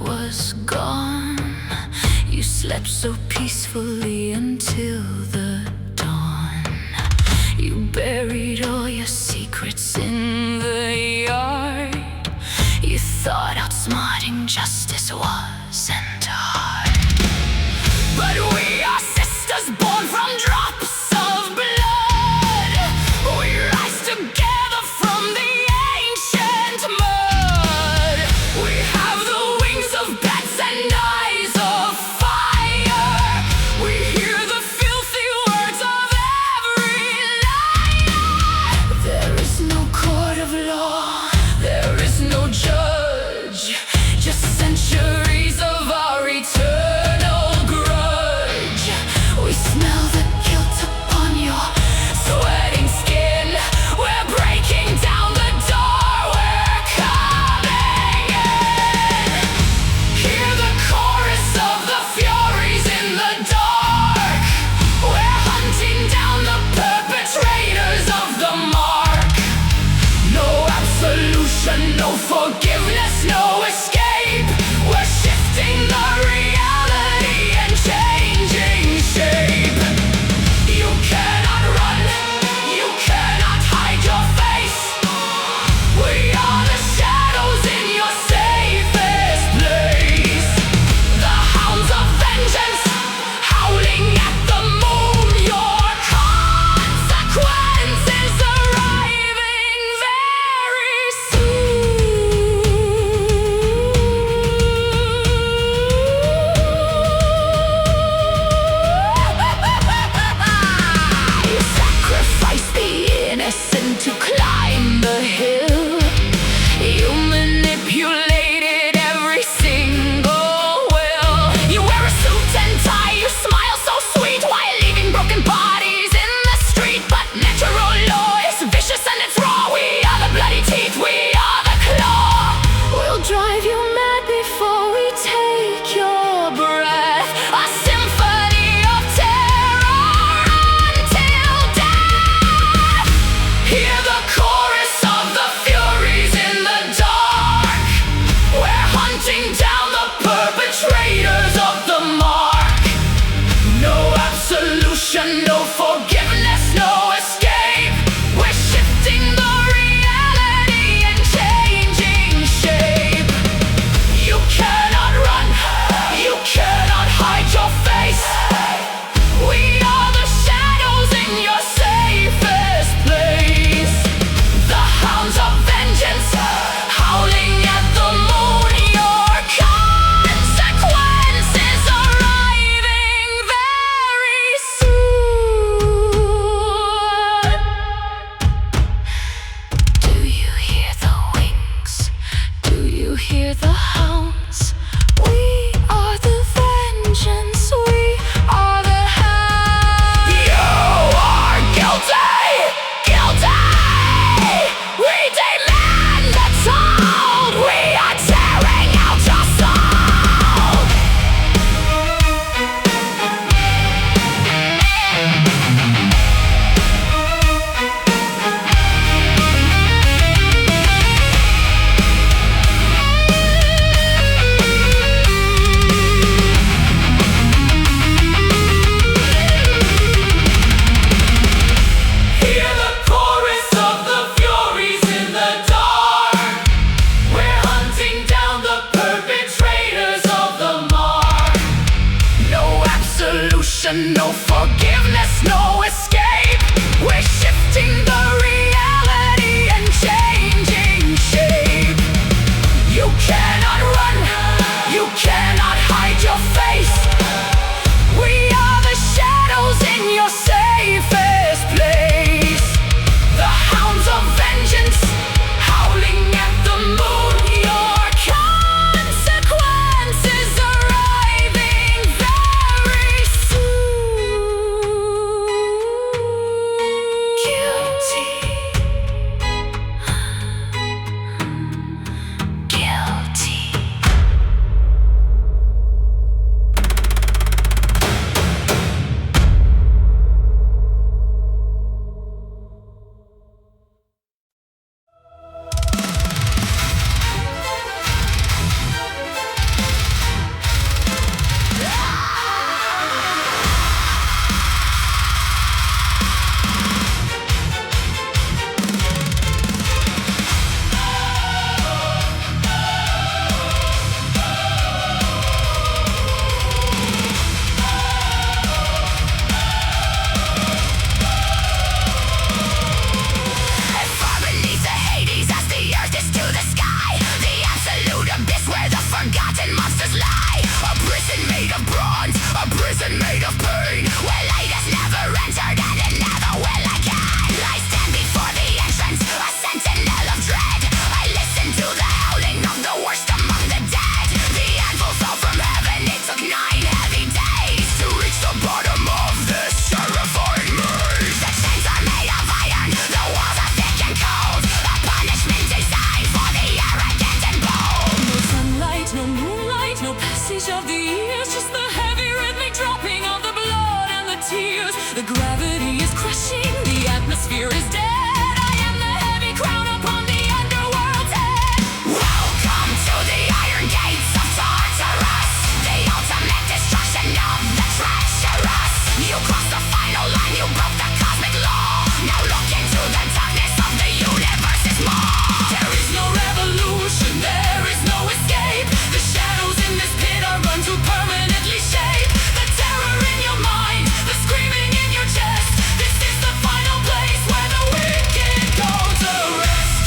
was gone. You slept so peacefully until the dawn. You buried all your secrets in the yard. You thought outsmarting justice wasn't hard. But we are sisters born from drops of blood. We rise together from the ancient mud. We have the wings of bats and eyes of fire. We hear the filthy words of every liar. There is no court of law, there is no judge, just centuries of our eternal grudge. We smell the guilt upon your sweating skin. We're breaking down the door, we're coming in. Hear the chorus of the Furies in the dark. We're hunting down the perpetrators of the mark. No absolution, no forgiveness, no escape. We're shifting the reality and changing shape. You cannot run, you cannot hide your face. We are the shadows in your safest place. The hounds of vengeance, howling at the moon. Your consequences arriving very soon. You sacrifice the innocent to climb the hill. You manipulated every single will. You wear a suit and tie, you smile so sweet while leaving broken bodies in the street. But natural law is vicious and it's raw. We are the bloody teeth, we are the claw. We'll drive you mad before we take your breath. A symphony of terror until death. Hear the chorus of the Furies in the dark. We're hunting down the perpetrators of the mark. No absolution, no forgiveness, no escape. We're shifting the reality and changing shape. You cannot run, you cannot hide your face. We are the shadows in your safest place. The hounds of vengeance, howling at the moon. Your consequences arriving very soon. Do you hear the wings? Do you hear the hounds? We are the vengeance, we are the hounds. You are guilty, guilty. We demand the toll. We are tearing out your soul. Hear the chorus of the Furies in the dark. We're hunting down the perpetrators of the mark. No absolution, no forgiveness, no escape. We're shifting the reality and changing shape. You cannot run, you cannot hide your face. We are the shadows in your safest place. The hounds of vengeance, howling at the moon. Your consequences arriving very soon. age of the years, just the heavy rhythmic dropping of the blood and the tears. The gravity is crushing, the atmosphere is dead. I am the heavy crown upon the underworld's head. Welcome to the iron gates of Tartarus, the ultimate destruction of the treacherous. You crossed the final line, you broke the cosmic law. Now look into the darkness of the universe's maw. There is no revolution, there is no escape. The shadows in this pit are going to permanently shape the terror in your mind, the screaming in your chest. This is the final place where the wicked go to rest.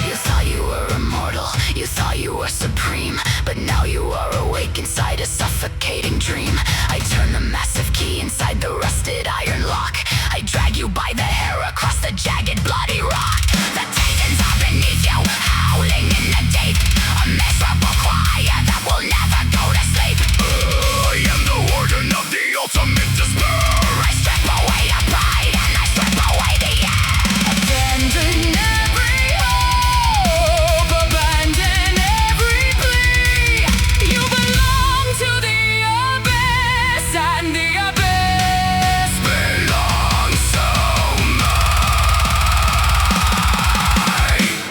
You thought you were immortal, you thought you were supreme, but now you are awake inside a suffocating dream. I turn the massive key inside the rusted iron lock. I drag you by the hair across the jagged bloody rock. The titans are beneath you, howling in the deep, a miserable choir that will never go to sleep. I am the warden of the ultimate despair. I strip away the pride and I strip away the air. Abandon every hope, abandon every plea. You belong to the abyss, and the abyss belongs to me.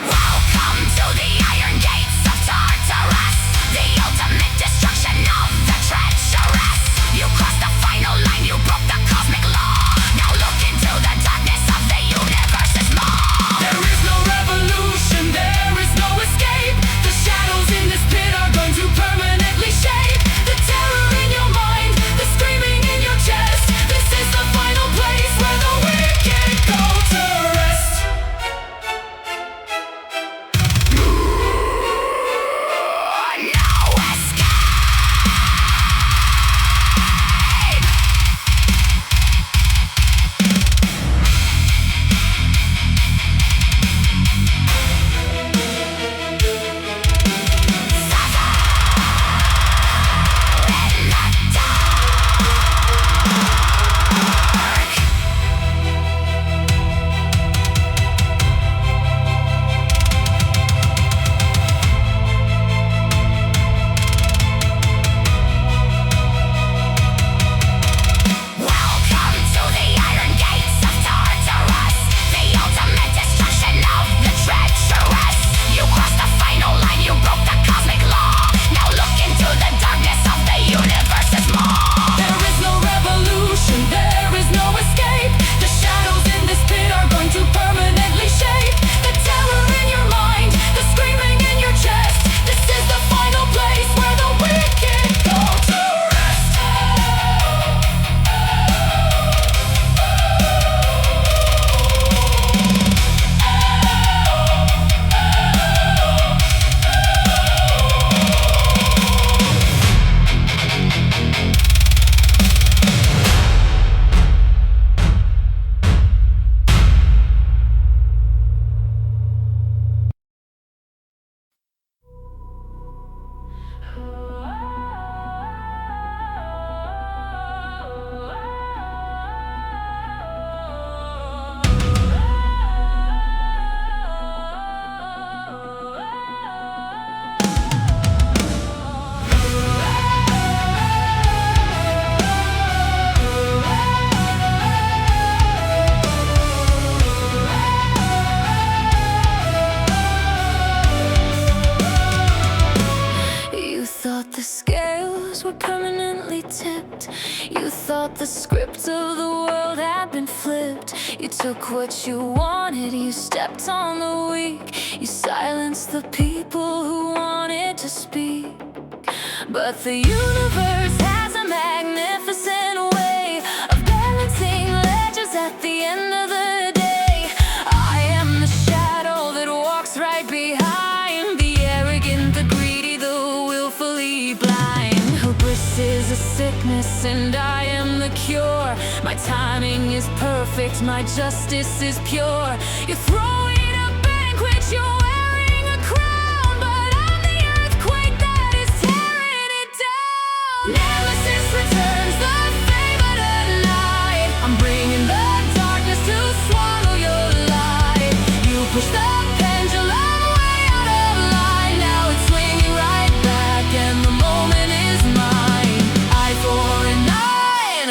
Welcome to the iron gates of Tartarus, the ultimate destruction of the treacherous. You crossed the final line, you broke the cosmic law. Now look into the darkness of the universe's maw. There is no revolution, there is no escape. The shadows in this pit are going to permanently shape the terror in your mind, the screaming in your chest. This is the final place where the wicked go to rest. No escape. Welcome to the iron gates of Tartarus, the ultimate destruction of the treacherous. You crossed the final line, you broke the cosmic law. Now look into the darkness of the universe's maw. There is no revolution, there is no escape. The shadows in this pit are going to permanently shape the terror in your mind, the screaming in your chest. This is the final place where the wicked go to rest. You thought the scales were permanently tipped. You thought the script of the world had been flipped. You took what you wanted, you stepped on the weak. You silenced the people who wanted to speak. But the universe has a magnificent way of balancing ledgers at the end of the day. I am the shadow that walks right behind the arrogant, the greedy, the willfully blind. Hubris is a sickness and I am the cure. My timing is perfect, my justice is pure. You're throwing a banquet, you're wearing a crown, but I'm the earthquake that is tearing it down. Nemesis returns the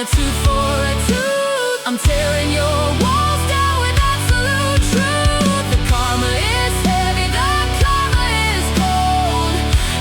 tooth for a tooth. I'm tearing your walls down with absolute truth. The karma is heavy, the karma is cold,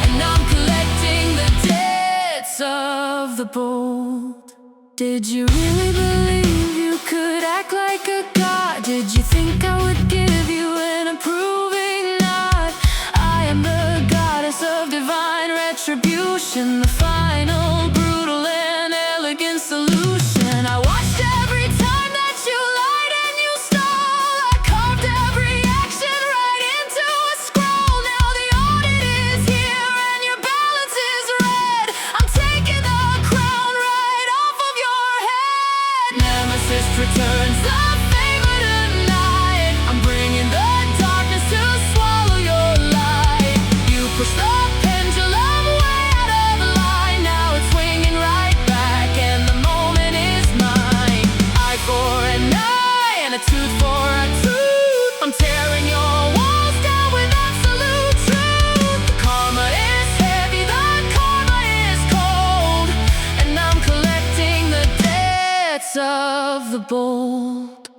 and I'm collecting the debts of the bold. Did you really believe you could act like a god? Did you think I would give you an approving nod? I am the goddess of divine retribution, the final, brutal, and elegant solution. I watched every time that you lied and you stole. I carved every action right into a scroll. Now the audit is here and your balance is red. I'm taking the crown right off of your head. Nemesis returns, the favor tonight. I'm bringing the darkness to swallow your light. You push the pendulum way out of line. Now it's swinging right back and the moment is mine. Eye for an eye and a tooth for a tooth. I'm tearing your walls down with absolute truth. The karma is heavy, the karma is cold, and I'm collecting the debts of the bold.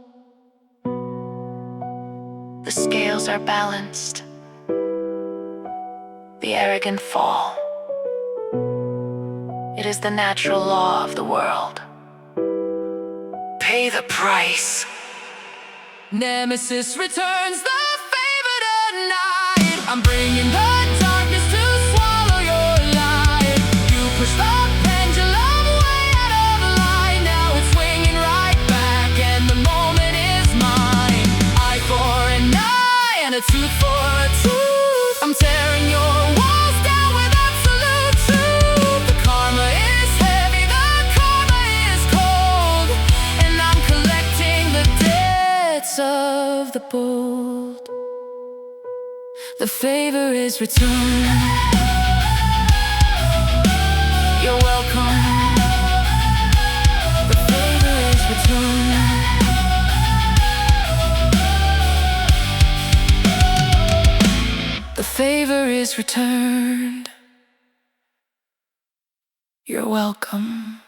The scales are balanced. The arrogant fall. It is the natural law of the world. Pay the price. Nemesis returns, the favor tonight. I'm bringing the darkness to swallow your light. You push the pendulum way out of line. Now it's swinging right back and the moment is mine. Eye for an eye and a tooth for a tooth. I'm tearing your walls down with absolute truth. The karma is heavy, the karma is cold, and I'm collecting the debts of the bold. The favor is returned. You're welcome. The favor is returned. The favor is returned. You're welcome.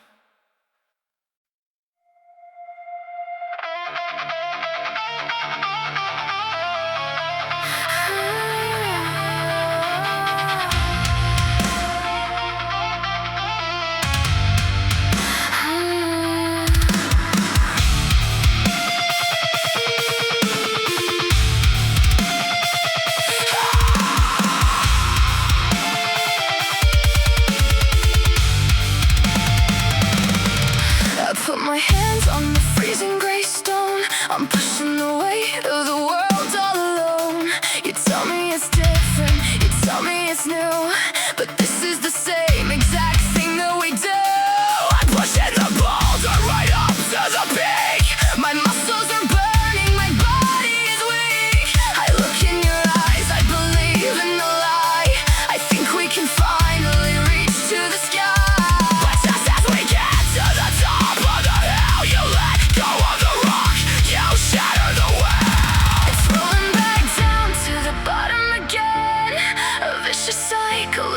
Put my hands on the freezing gray stone. I'm pushing the weight of the world all alone. You tell me it's different, you tell me it's new, but this is the same exact thing that we do. I'm pushing the boulder right up to the peak. My muscles are burning, my body is weak. I look in your eyes, I believe in the lie. I think we can finally reach to the sky. But just as we get to the top of the hill, you let go of the rock, you shatter the well. It's rolling back down to the bottom again. A vicious cycle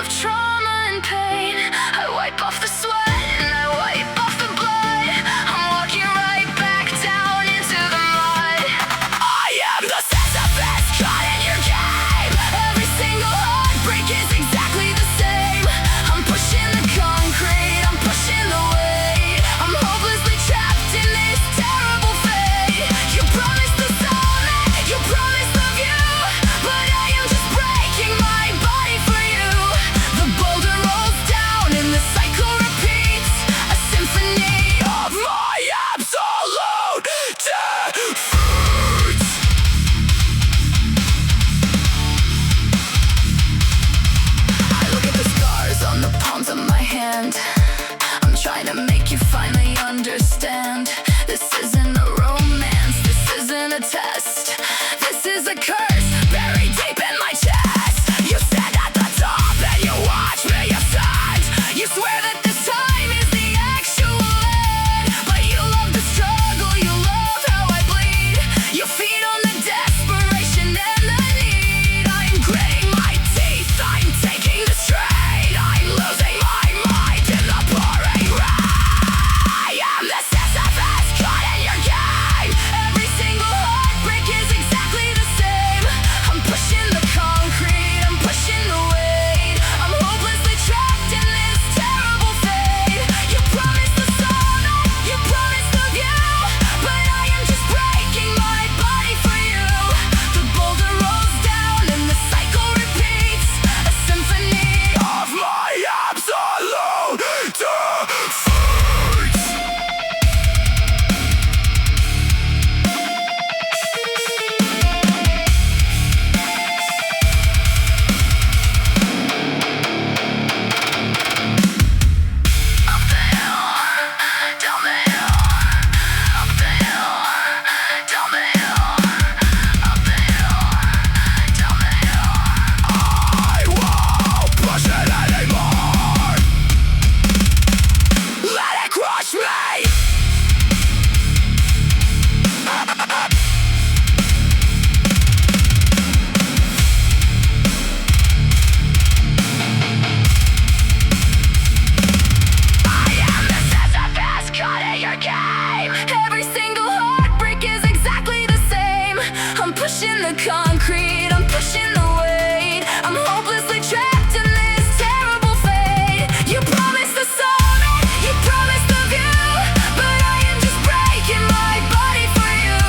pushing the concrete, I'm pushing the weight. I'm hopelessly trapped in this terrible fate. You promised the summit, you promised the view, but I am just breaking my body for you.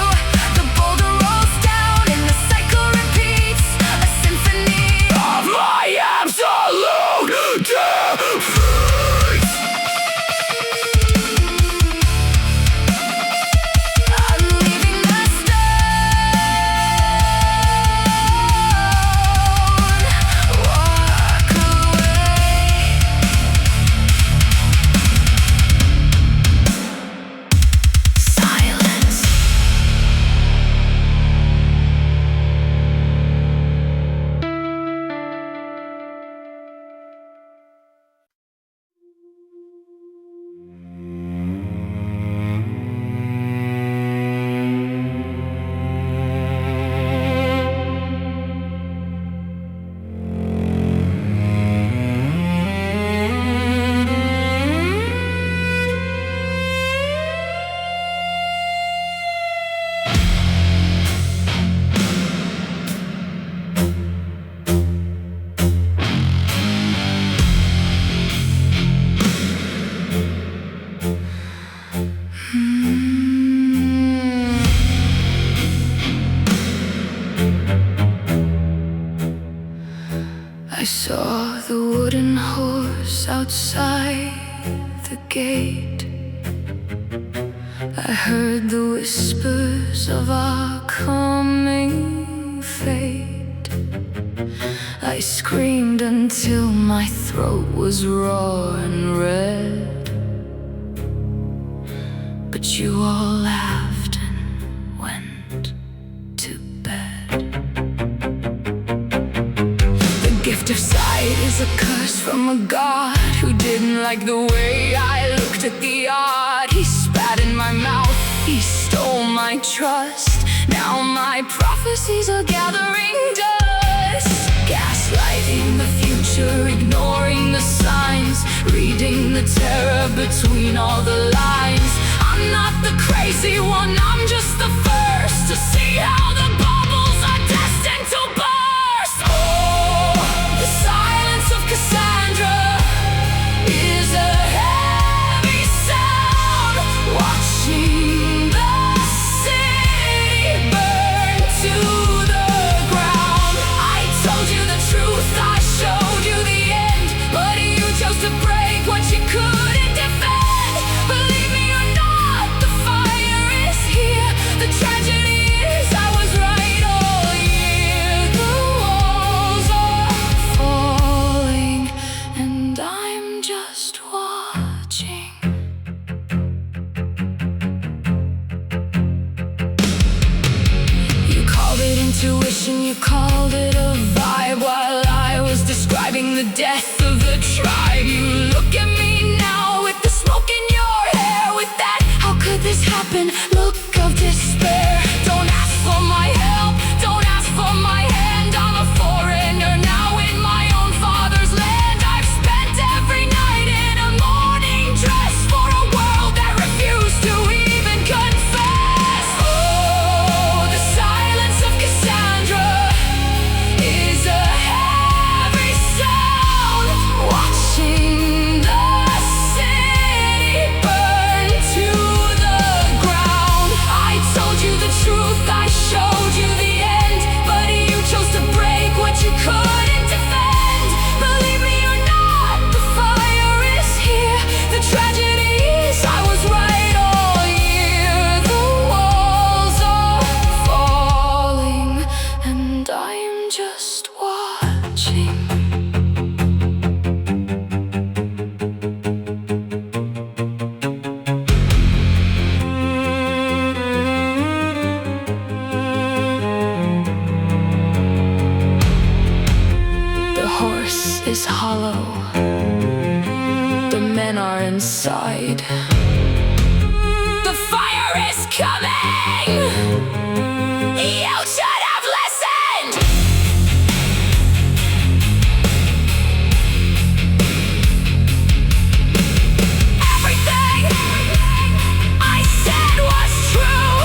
The boulder rolls down and the cycle repeats, a symphony of my absolute defeat. I saw the wooden horse outside the gate. I heard the whispers of our coming fate. I screamed until my throat was raw and red, but you all laughed and went to bed. Gift of sight is a curse from a god who didn't like the way I looked at the art. He spat in my mouth, he stole my trust. Now my prophecies are gathering dust. Gaslighting the future, ignoring the signs, reading the terror between all the lines. I'm not the crazy one, I'm just the first to see how the bubbles are destined to burst. The silence of Cassandra is a heavy sound, watching the city burn to the ground. I told you the truth, I showed you the end, but you chose to break what you couldn't defend. Believe me or not, the fire is here. The tragedy is I was right all year. The walls are falling and I'm just watching. You called it intuition, you called it a vibe, while I was describing the death of the tribe. You look at me now with the smoke in your hair, with that how could this happen look of despair. Don't ask for my help, don't ask for my hand. I'm a foreigner now in my own father's land. I've spent every night in a morning dress for a world that refused to even confess. Oh, the silence of Cassandra is a heavy sound, watching the city burn to the ground. I told you the truth, I showed you the end, but you chose to break what you couldn't defend. Believe me or not, the fire is here. The tragedy is I was right all year. The walls are falling and I'm just watching. The horse is hollow, the men are inside. The fire is coming! You should have listened! Everything I said was true.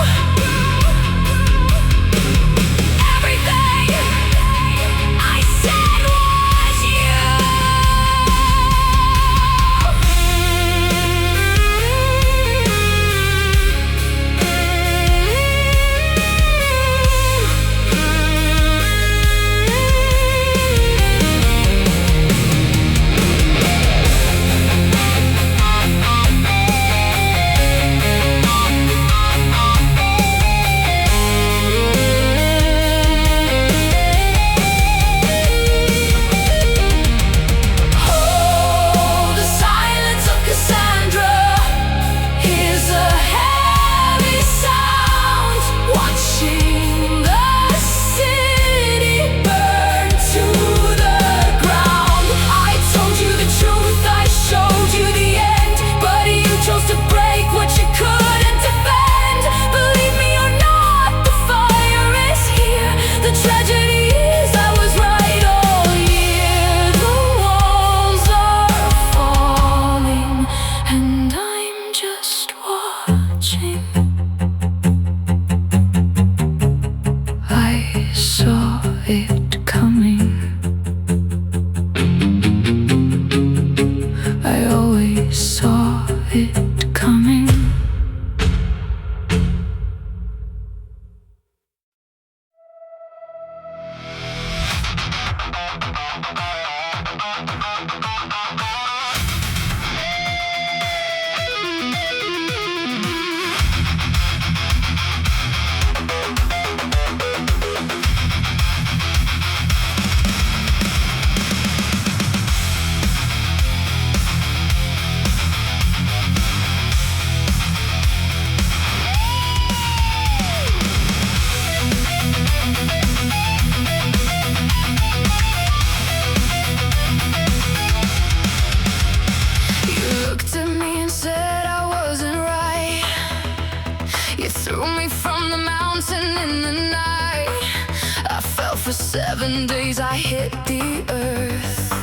7 days I hit the earth.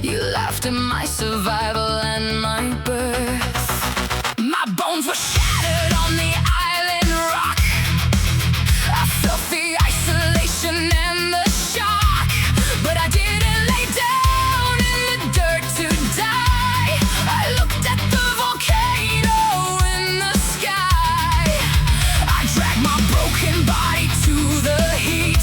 You laughed at my survival and my birth. My bones were shattered on the island rock. I felt the isolation and the shock, but I didn't lay down in the dirt to die. I looked at the volcano in the sky. I dragged my broken body to the heat.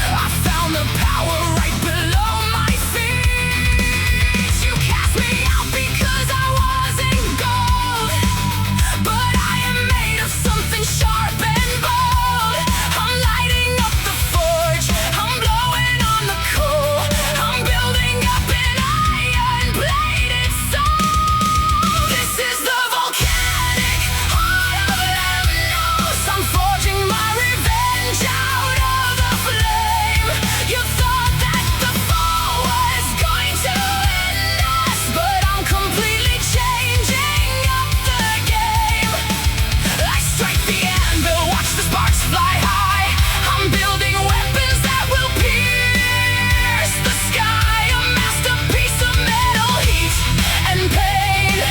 I found the power right below my feet. You cast me out because I wasn't gold, but I am made of something sharp and bold. I'm lighting up the forge, I'm blowing on the coal, I'm building up an iron-bladed soul. This is the volcanic heart of Lemnos. I'm forging my revenge out of the flame. You thought that the fall was going to end us, but I'm completely changing up the game. I strike the anvil, watch the sparks fly high. I'm building weapons that will pierce the sky. A masterpiece of metal, heat, and pain.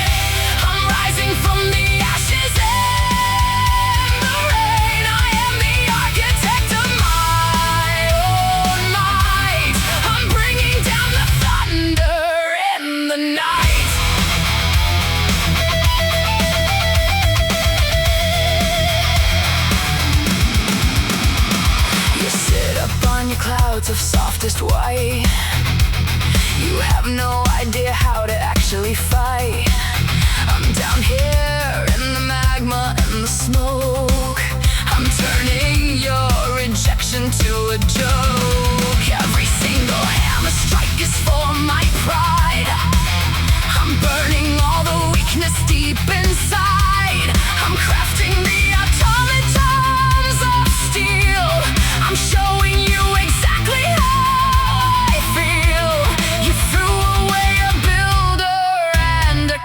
I'm rising from the ashes and the rain. I am the architect of my own might. I'm bringing down the thunder in the night. You sit up on your clouds of softest white. You have no idea how to actually fight. I'm down here in the magma and the smoke. I'm turning your rejection to a joke. Every single hammer strike is for my pride. I'm burning all the weakness deep inside. I'm crafting the automatons of steel. I'm showing you exactly how I feel. You threw away a builder and a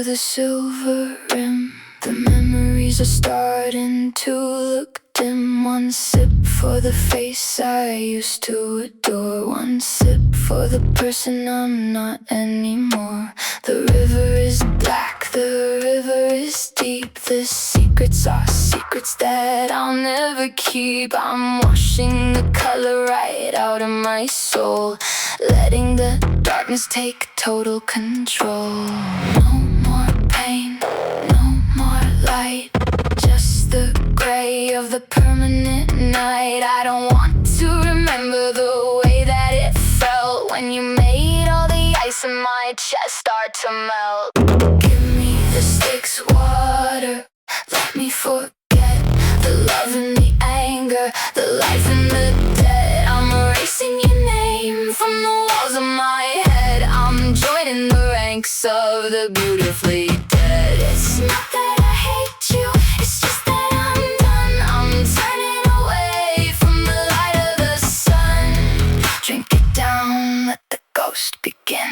the silver rim. The memories are starting to look dim. One sip for the face I used to adore. One sip for the person I'm not anymore. The river is black, the river is deep. The secrets are secrets that I'll never keep. I'm washing the color right out of my soul, letting the darkness take total control. No more pain, no more light, just the gray of the permanent night. I don't want to remember the way that it felt when you made all the ice in my chest start to melt. Give me the Styx water, let me forget the love and the anger, the life and the dead. I'm erasing your name from the walls of my head. I'm joining the ranks of the beautifully dead. It's not that I hate you, it's just that I'm done. I'm turning away from the light of the sun. Drink it down, let the ghost begin.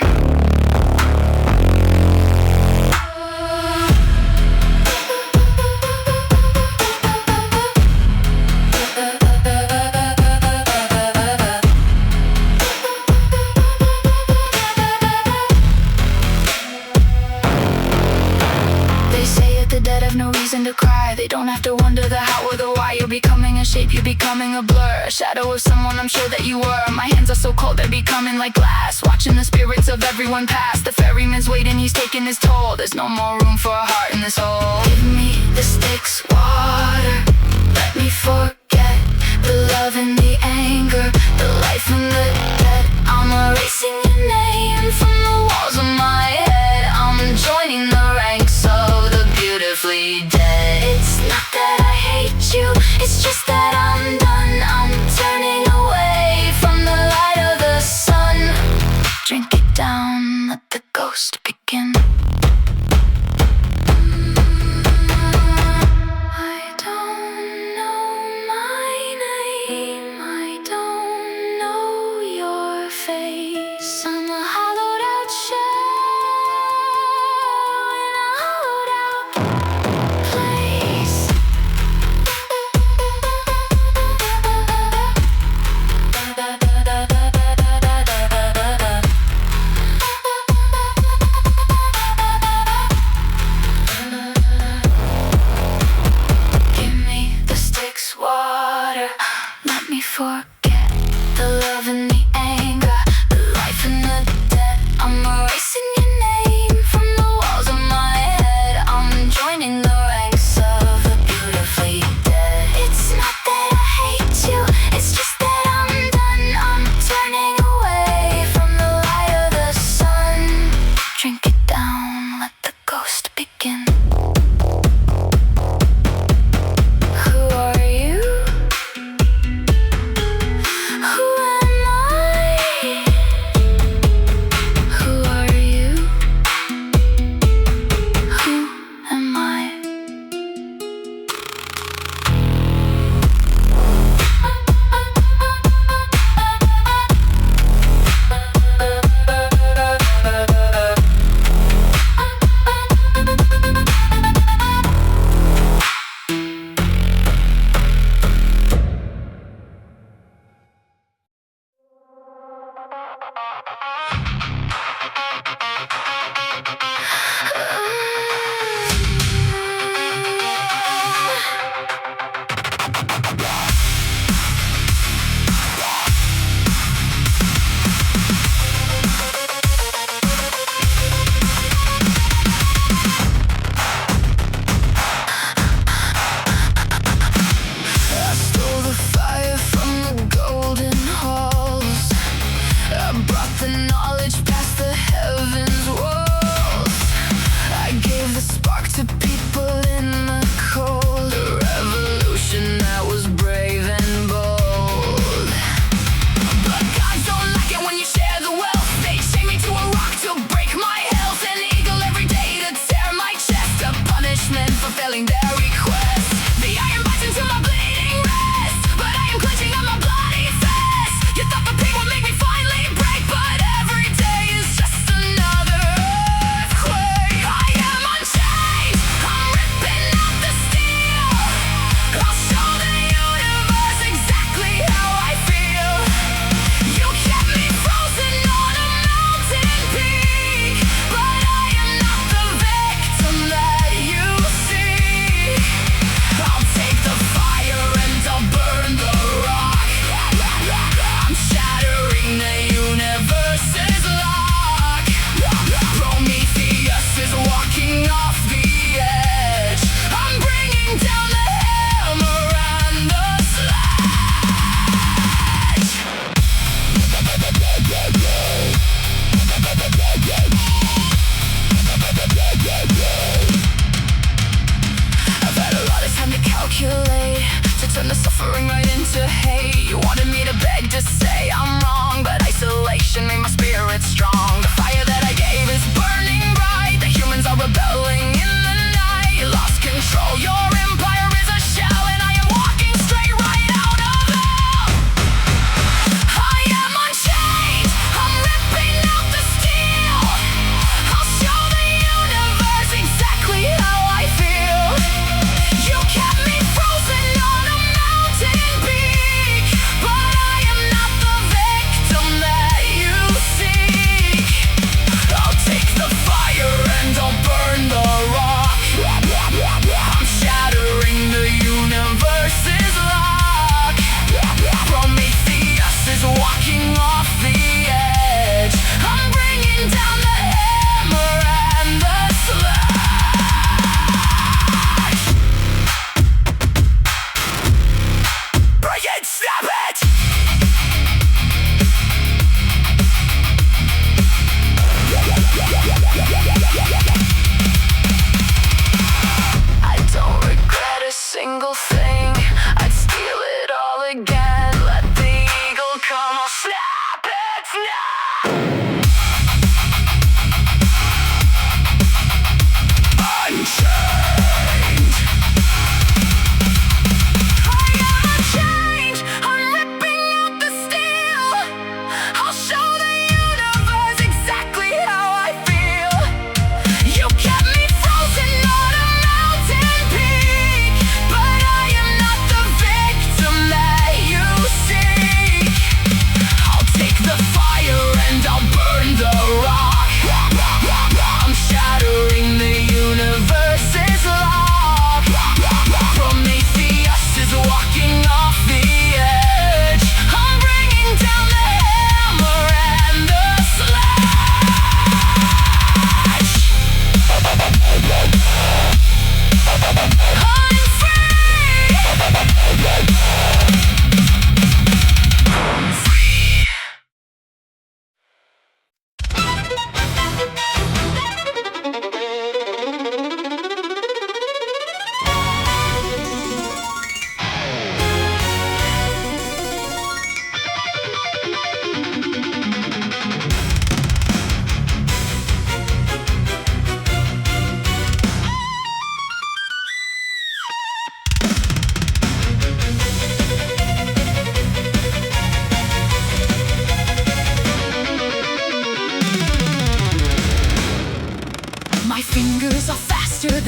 No reason to cry, they don't have to wonder the how or the why. You're becoming a shape, you're becoming a blur, a shadow of someone I'm sure that you were. My hands are so cold, they're becoming like glass, watching the spirits of everyone pass. The ferryman's waiting, he's taking his toll. There's no more room for a heart in this hole. Give me the Styx water, let me forget the love and the anger, the life and the dead. I'm erasing your name from the walls of my head. I'm joining the ranks of the beautifully dead. It's not that I hate you, it's just that I'm done. I'm turning away from the light of the sun. Drink it down, let the ghost begin. I don't know my name, I don't know your face. I'm a hollowed out shell in a hollowed out place. Give me the Styx water, let me forget the love and the anger, the life and the dead. I'm erasing your name from the walls of my head. I'm joining the ranks of the beautifully dead. It's not that I hate you, it's just that I'm done. I'm turning away from the light of the sun. Drink it down, let the ghost begin. Who are you? Who am I?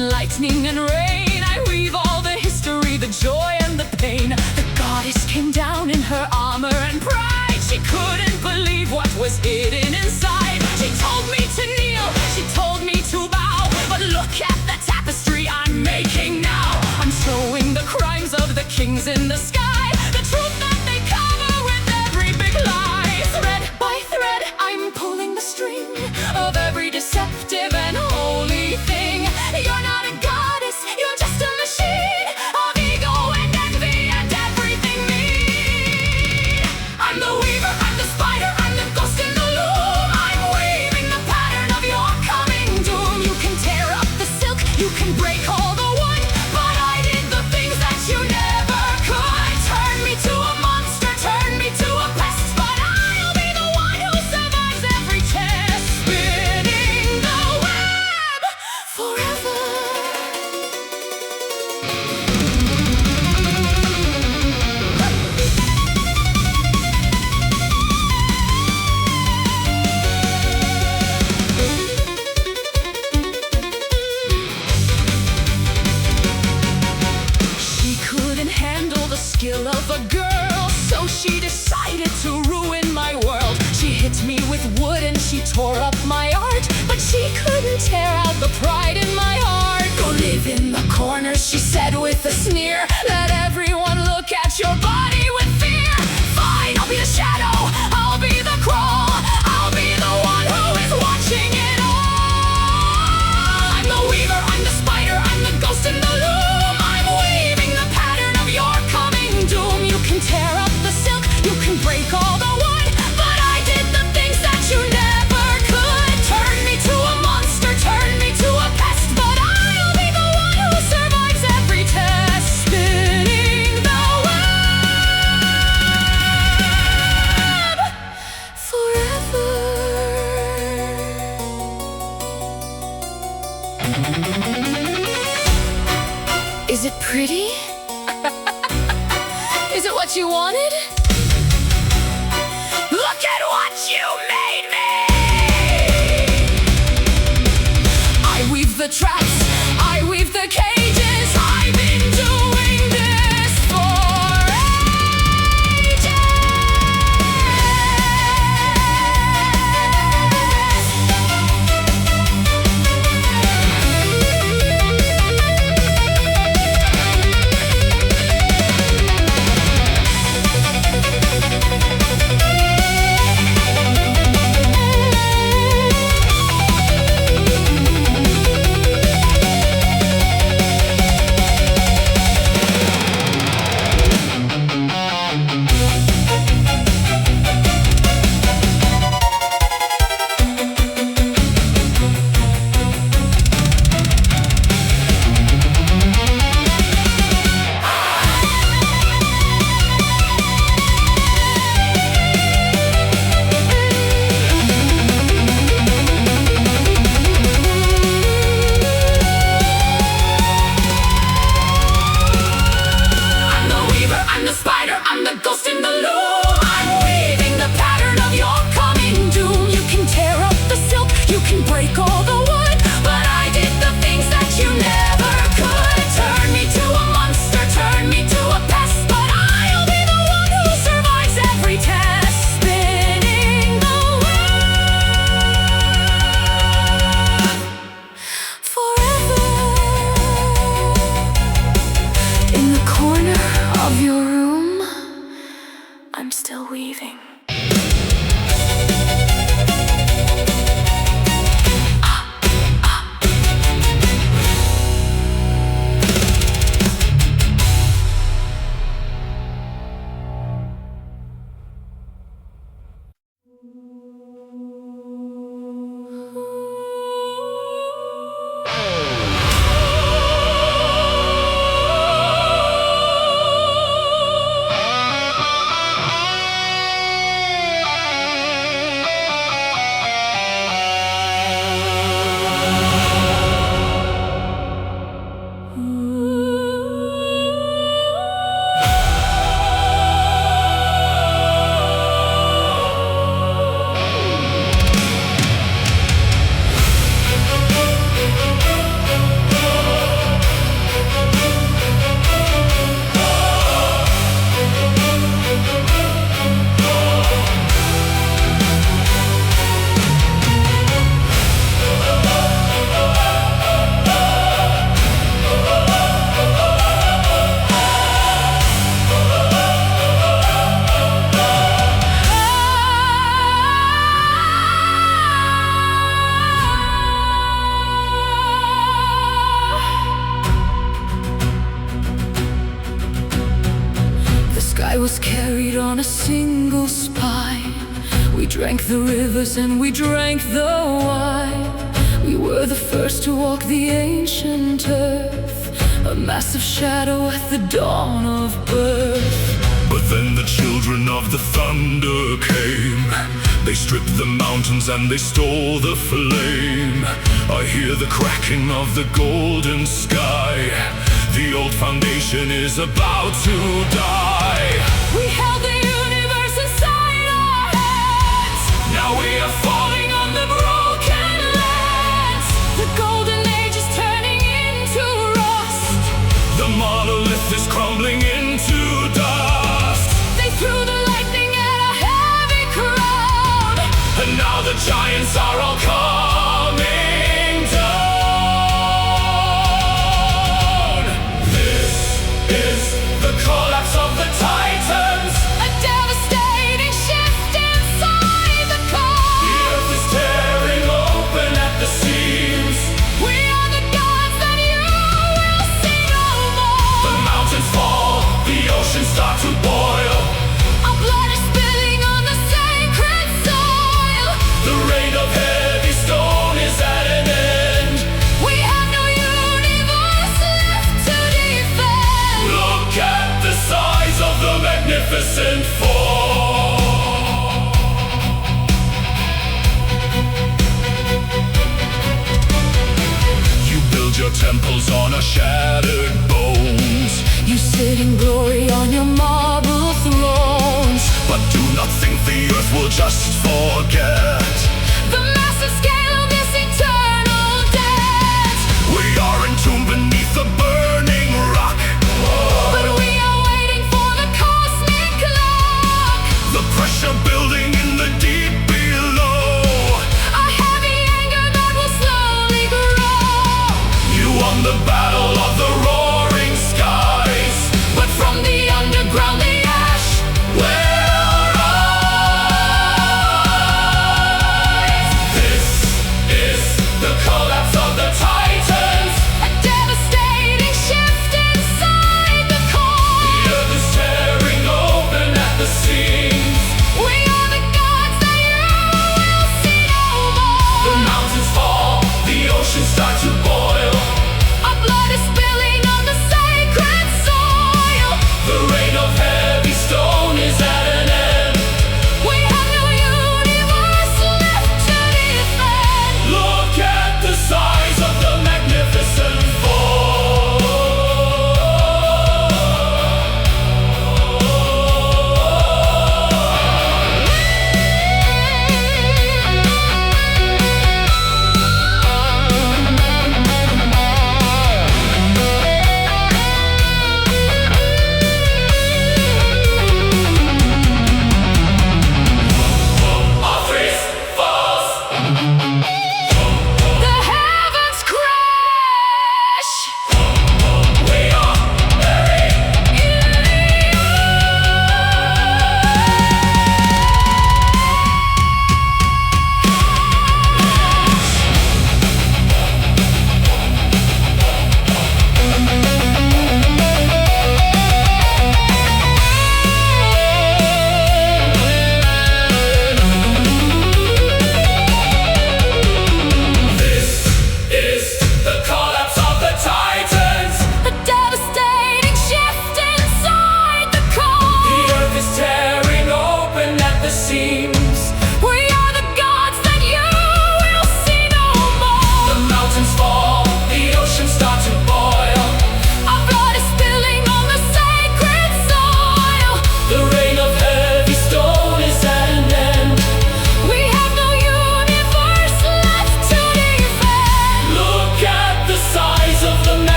and lightning and rain. I weave all the history, the joy and the pain. The goddess came down in her armor and pride. She couldn't believe what was hidden inside. She told me to kneel, she told me to bow. But look at the tapestry I'm making now. I'm showing the crimes of the kings in the sky, the truth that they cover with every big lie. Thread by thread, I'm pulling the string of every deceptive and holy thing. You're not a goddess, you're just a machine of ego and envy and everything mean. I'm the weaver, I'm the spider, I'm the ghost in the loom. I'm weaving the pattern of your coming doom. You can tear up the silk, you can break all the wood, but I did the things that you never could. Turn me to a monster, turn me to a pest, but I'll be the one who survives every test. Spinning the web forever. She couldn't handle the skill of a girl, so she decided to ruin my world. She hit me with wood and she tore up my art, but she couldn't tear out the pride in my heart. Go live in the corner, she said with a sneer. Let everyone look at your body with fear. Fine, I'll be the shadow, I'll be the crawl, I'll be the one who is watching it all. I'm the weaver, I'm the spider, I'm the ghost in the loom. I'm weaving the pattern of your coming doom. You can tear up the silk, you can break all the wood, but I did the things that you never could. Turn me to a monster, turn me to a pest, but I'll be the one who survives every test. Spinning the web forever. Is it pretty? Is it what you wanted? Look at what you made me! I weave the traps, I weave the cages. I've been doing this for ages. single spine. We drank the rivers and we drank the wine. We were the first to walk the ancient earth, a massive shadow at the dawn of birth. But then the children of the thunder came. They stripped the mountains and they stole the flame. I hear the cracking of the golden sky. The old foundation is about to die. We held the universe inside our hands. Now we are falling on the broken lands. The golden age is turning into rust. The monolith is crumbling into dust. They threw the lightning at a heavy crowd. And now the giants are all coming down. This is the collapse of the Titans. A devastating shift inside the core. The earth is tearing open at the seams. We are the gods that you will see no more. The mountains fall, the oceans start to boil. Our blood is spilling on the sacred soil. The rain of heavy stone is at an end. We have no universe left to defend. Look at the size of the magnificent four. You build your temples on our shattered bones. You sit in glory on your marble thrones. But do not think the earth will just forget The massive scale of this eternal debt. we are entombed beneath the burning rock. But we are waiting for the cosmic clock. The pressure building in the deep below. A heavy anger that will slowly grow. You won the battle of the roaring skies, But from the underground the ash will rise. This is the collapse of the Titans. A devastating shift inside the core. The earth is tearing open at the seams. We are the gods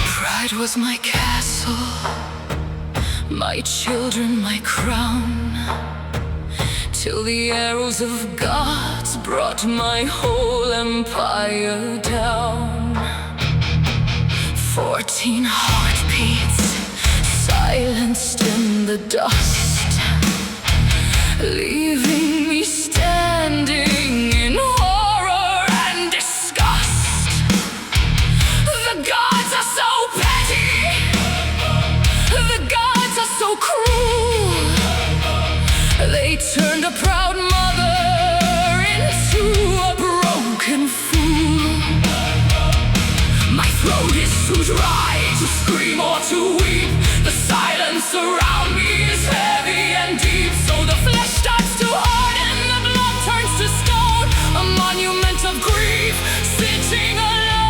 Pride was my castle, my children my crown, till the arrows of gods brought my whole empire down. 14 heartbeats silenced in the dust, leaving me standing in horror and disgust. The gods are so petty, the gods are so cruel. They turned a proud mother into a broken fool. My throat is too dry to scream or to weep. The silence around me is heavy and deep. So the flesh starts to harden, the blood turns to stone, a monument of grief sitting alone.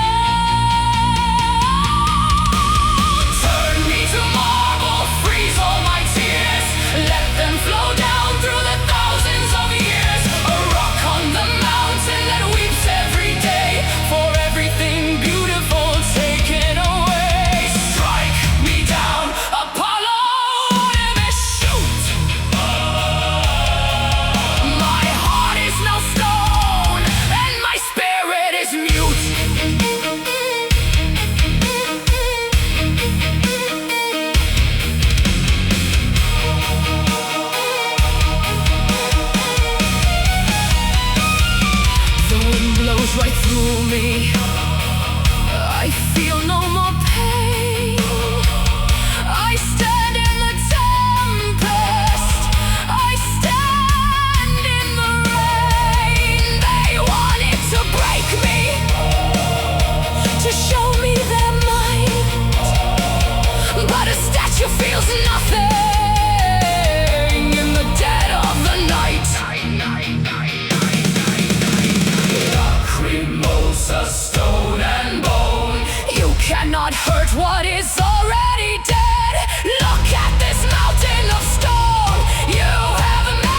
Turn me to marble, freeze all my tears, let them flow down through the thousands of years. A rock on the mountain that weeps every day for everything beautiful taken away. Strike me down, Apollo, Artemis, shoot! My heart is now stone, and my spirit is mute. The wind blows right through me, I feel no more pain. I stand in the tempest, I stand in the rain. They wanted to break me, to show me their might, but a statue feels nothing in the dead of the night. Lacrimosa, stone and bone, you cannot hurt what is already dead. Look at this mountain of stone you have made.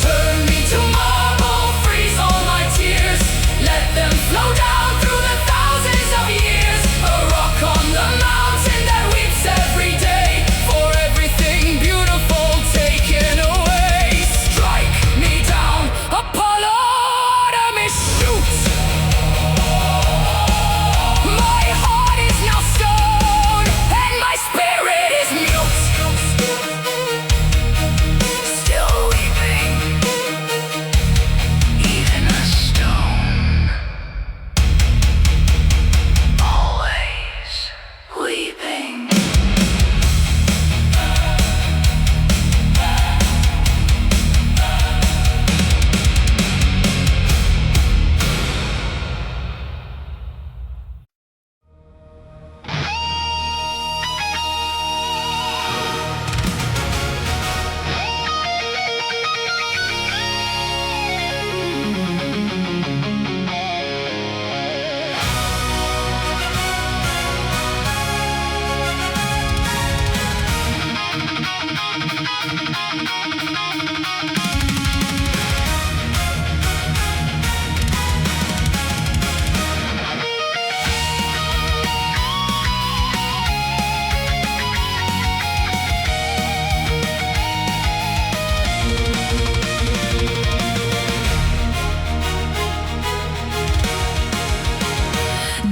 Turn me to marble, freeze all my tears, let them flow down through the thousands of years. A rock on the mountain that weeps every day for everything beautiful taken away. Strike me down, Apollo, Artemis, shoot! My heart is now stone, and my spirit is mute. Still weeping, even a stone. Always weeping.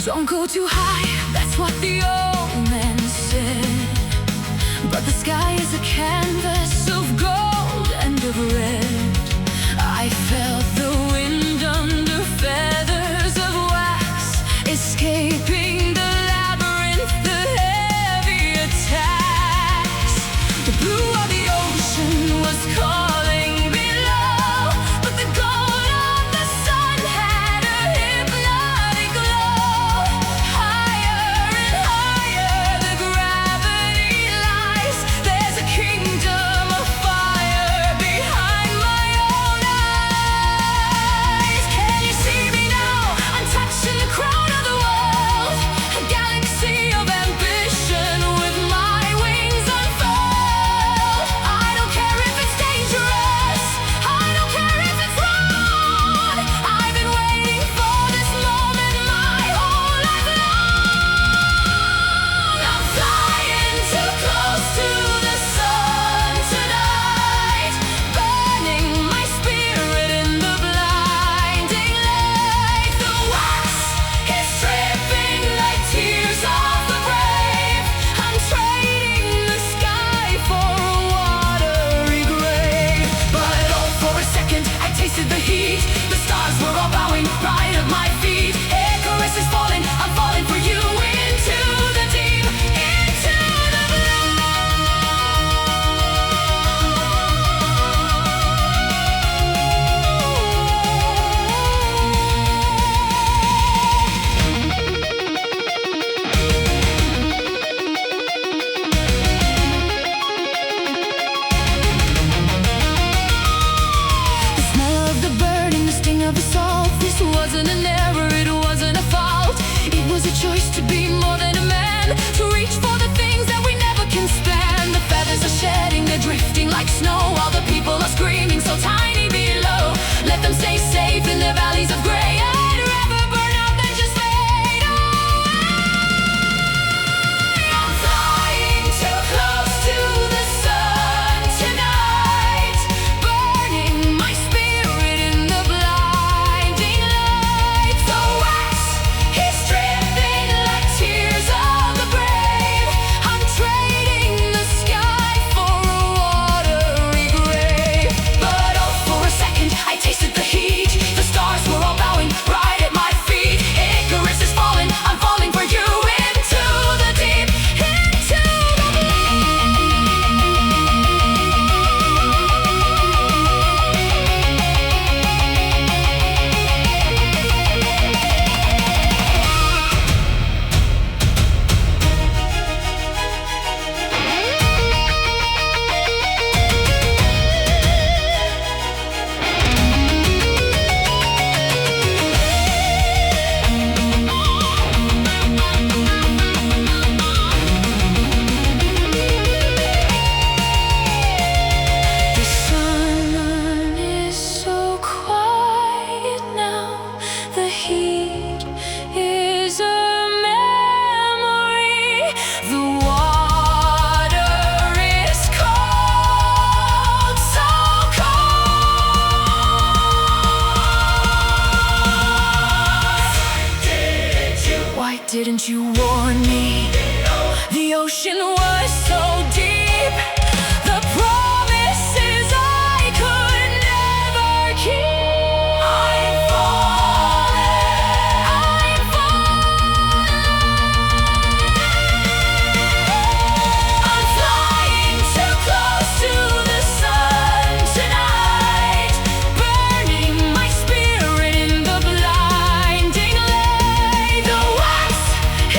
Don't go too high, that's what the old man said. But the sky is a canvas of gold and of red. I felt the wind under feathers of wax, escaping the labyrinth, the heavy attacks. The blue of the ocean was calling below, but the gold of the sun had a hypnotic didn't you warn me? The ocean was so deep, the promises I could never keep. I'm flying too close to the sun tonight, burning my spirit in the blinding light. The wax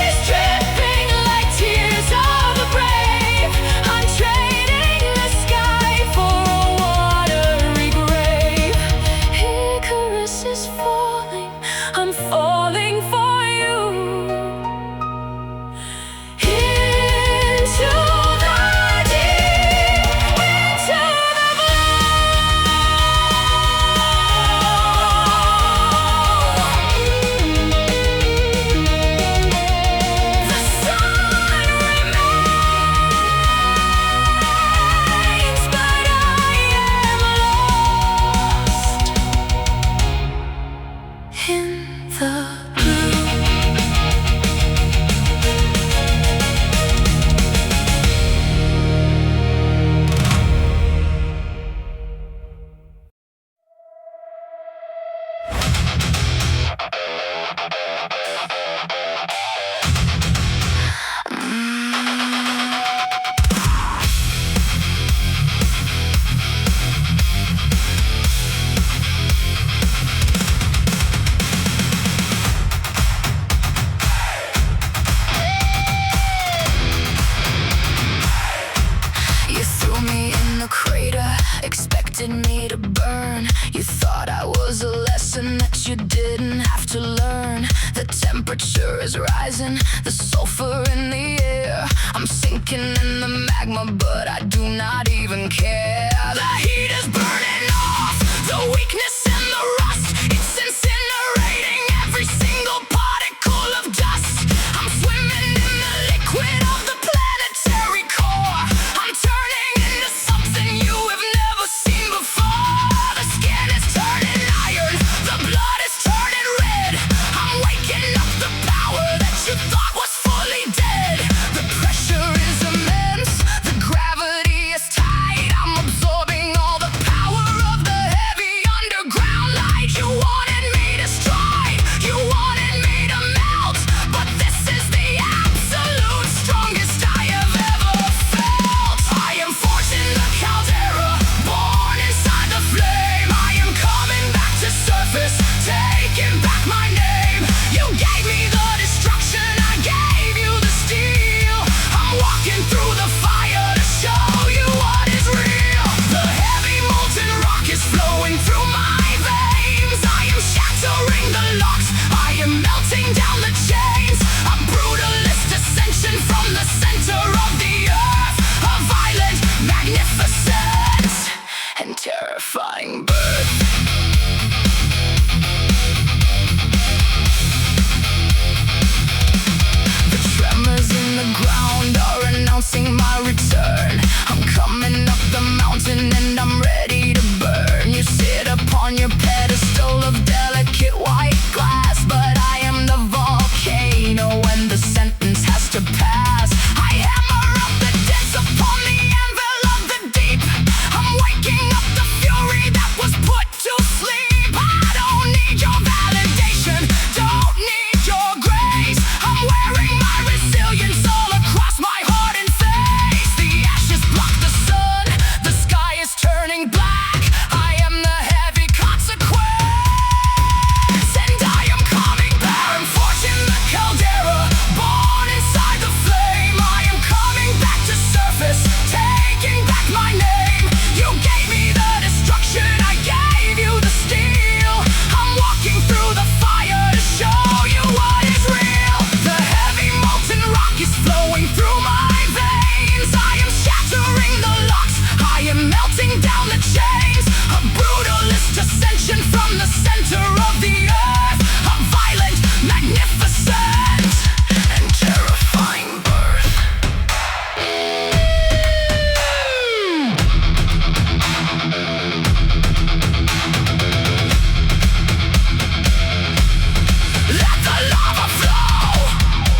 is dripping like tears of the brave. I'm trading the sky for a watery grave. Icarus is falling, I'm falling for you. Into the deep, into the blue. The sun remains, but I am lost in the blue. You threw me in the crater, expected me to burn. You thought I was a lesson that you didn't have to learn. The temperature is rising, the sulfur in the air. I'm sinking in the magma, but I do not even care. The heat is burning off, the weakness and the rust. It's incinerating every single particle of dust. I'm swimming in the liquid of the planetary core. I'm turning into something you have never seen before. The skin is turning iron, the blood is turning red. I'm waking up the power that you thought was fully dead. The pressure is immense, the gravity is tight. I'm absorbing all the power of the heavy underground light. You wanted me destroyed, you wanted me to melt, but this is the absolute strongest I have ever felt. I am forging the Caldera, born inside the flame. I am coming back to surface, taking back my name. You gave me the destruction, I gave you the steel. I'm walking through the fire to show you what is real. The heavy molten rock is flowing through my veins. I am shattering the locks, I am melting down the chains. A brutalist ascension from the center of the earth. A violent, magnificent, and terrifying birth. The tremors in the ground are announcing my return. I'm coming up the mountain and I'm ready to burn. You sit upon your pedestal of delicate white glass, but I am the volcano and the sentence has to pass. I hammer up the dents upon the anvil of the deep. I'm waking up the fury that was put to sleep. I don't need your validation, don't need your grace. I'm wearing my resilience all across my heart and face. The ashes block the sun, the sky is turning black. I am the heavy consequence, and I am coming back. I'm forging the Caldera, born inside the flame. I am coming back to surface, taking back my name. You gave me the destruction, I gave you the steel. I'm walking through the fire to show you what is real. The heavy molten rock is flowing through my veins. I am shattering the locks, I am melting down the chains. A brutalist ascension from the center of the earth. A violent, magnificent, and terrifying birth. Let the lava flow.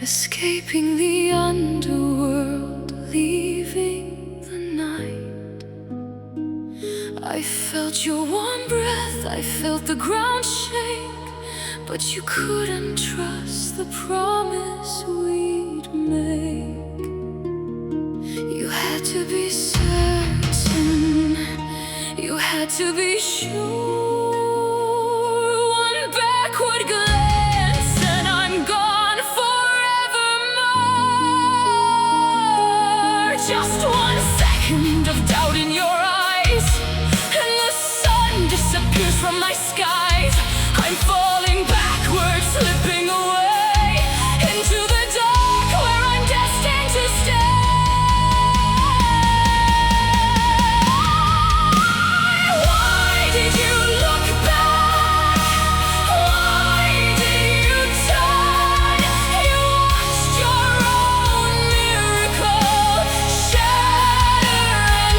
escaping the underworld, leaving the night. I felt your warm breath, I felt the ground shake, but you couldn't trust the promise we'd make. You had to be certain, you had to be sure. One backward glance and I'm gone forevermore. Just 1 second of doubt in your eyes and the sun disappears from my skies. I'm falling backwards, slipping away into the dark where I'm destined to stay. Why did you look back? Why did you turn? You watched your own miracle shatter and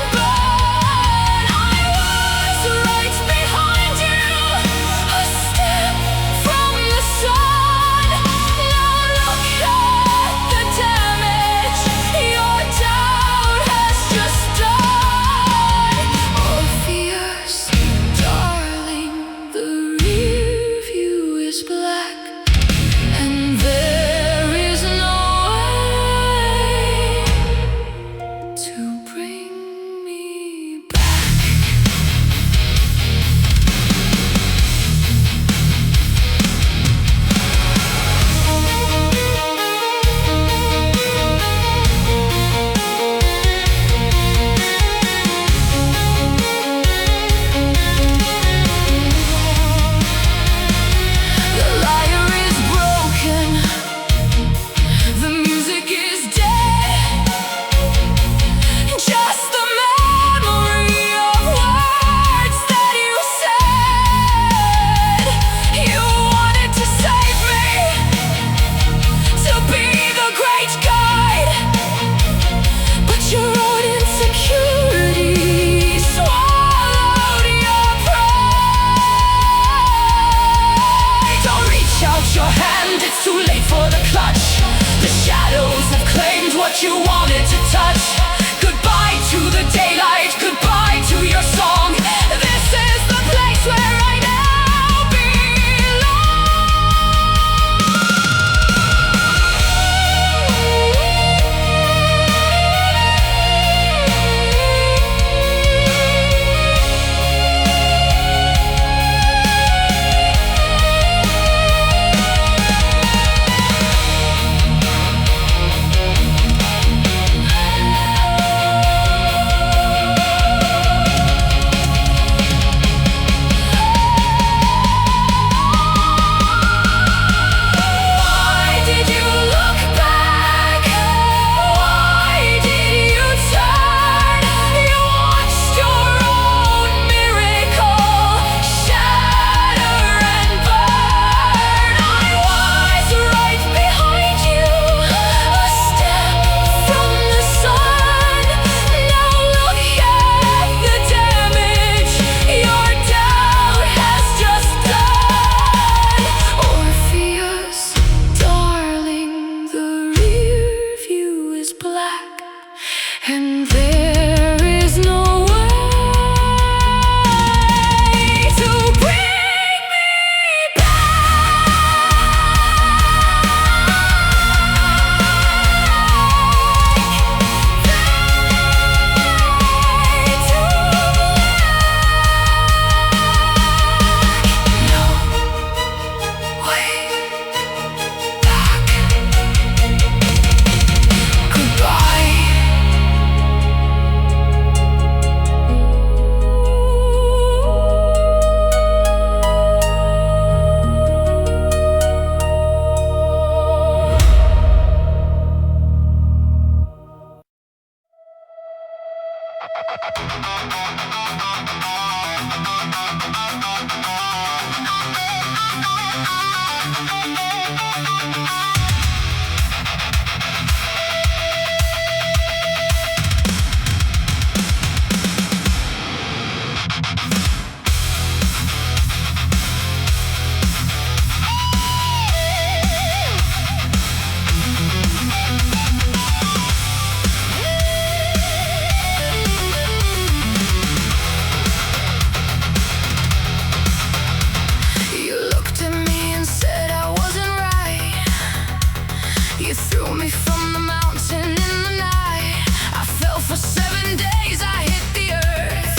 threw me from the mountain in the night. I fell for 7 days, I hit the earth.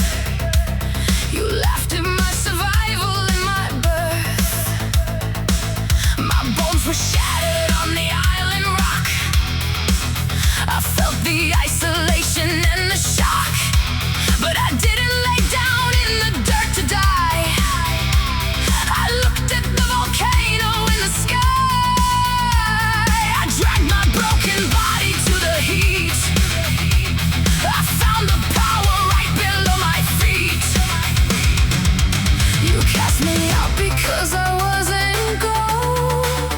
You laughed at my survival and my birth. My bones were shattered on the island rock. I felt the isolation and the shock, but I didn't lay down in the dirt to die. I looked at the volcano in the sky. I dragged my broken body to the heat. I found the power right below my feet. You cast me out because I wasn't gold,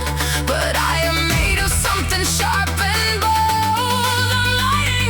but I am made of something sharp and bold. I'm lighting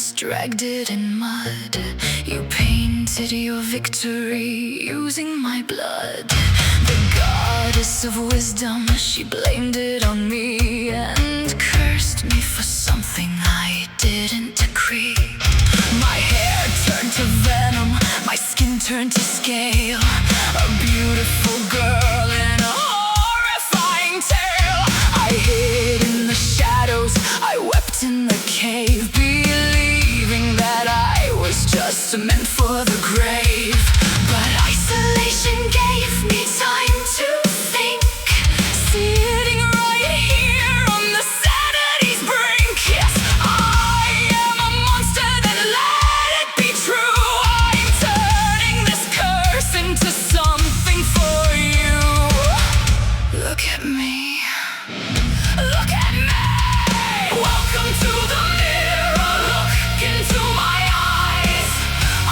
canvas, dragged it in mud. You painted your victory using my blood. The goddess of wisdom, she blamed it on me and cursed me for something I didn't decree. My hair turned to venom, my skin turned to scale. A beautiful girl in a horrifying tale. I hid in the shadows, I wept in the cave, believing that I was just meant for the grave. But isolation gave me time to think, sitting right here on the sanity's brink. Yes, I am a monster, then let it be true. I'm turning this curse into something for you. Look at me. Look at me. Welcome to the mirror. Look into my eyes.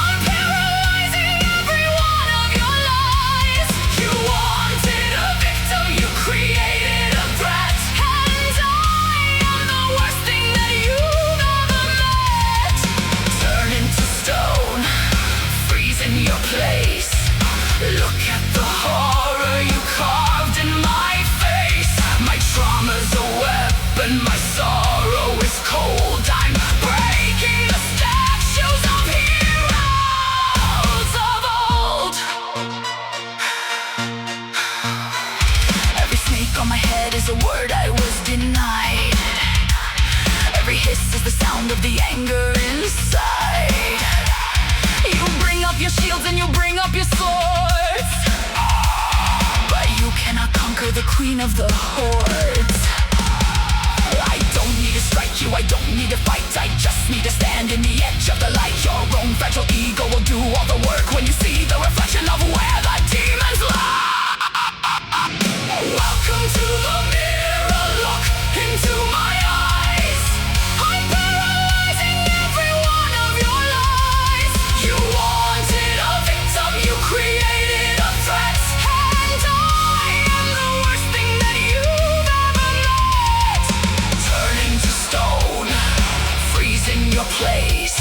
I'm paralyzing every one of your lies. You wanted a victim, you created a threat, and I am the worst thing that you've ever met. Turn into stone, freeze in your place. Look at the horror you carved in my face. My trauma's a weapon, my sorrow is cold. I'm breaking the statues of heroes of old. Every snake on my head is a word I was denied. Every hiss is the sound of the anger inside. You bring up your shields and you bring up your swords, but you cannot conquer the queen of the hordes. I don't need to strike you, I don't need to fight, I just need to stand in the edge of the light. Your own fragile ego will do all the work when you see the reflection of where the demons lie. Welcome to the mirror, look into my eyes. I'm paralyzing every one of your lies. You wanted a victim, you created a threat, and I am the worst thing that you've ever met. Turning to stone, freeze in your place.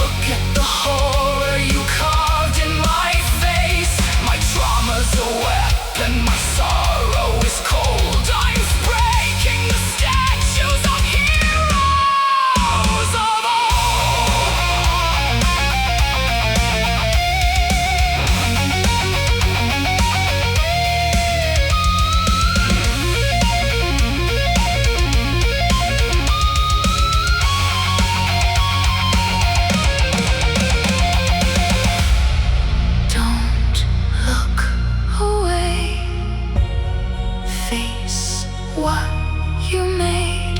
Look at the horror you carved in my face. My trauma's a weapon, my sorrow is cold. I'm breaking the statues of heroes of Don't look away. Face what you made.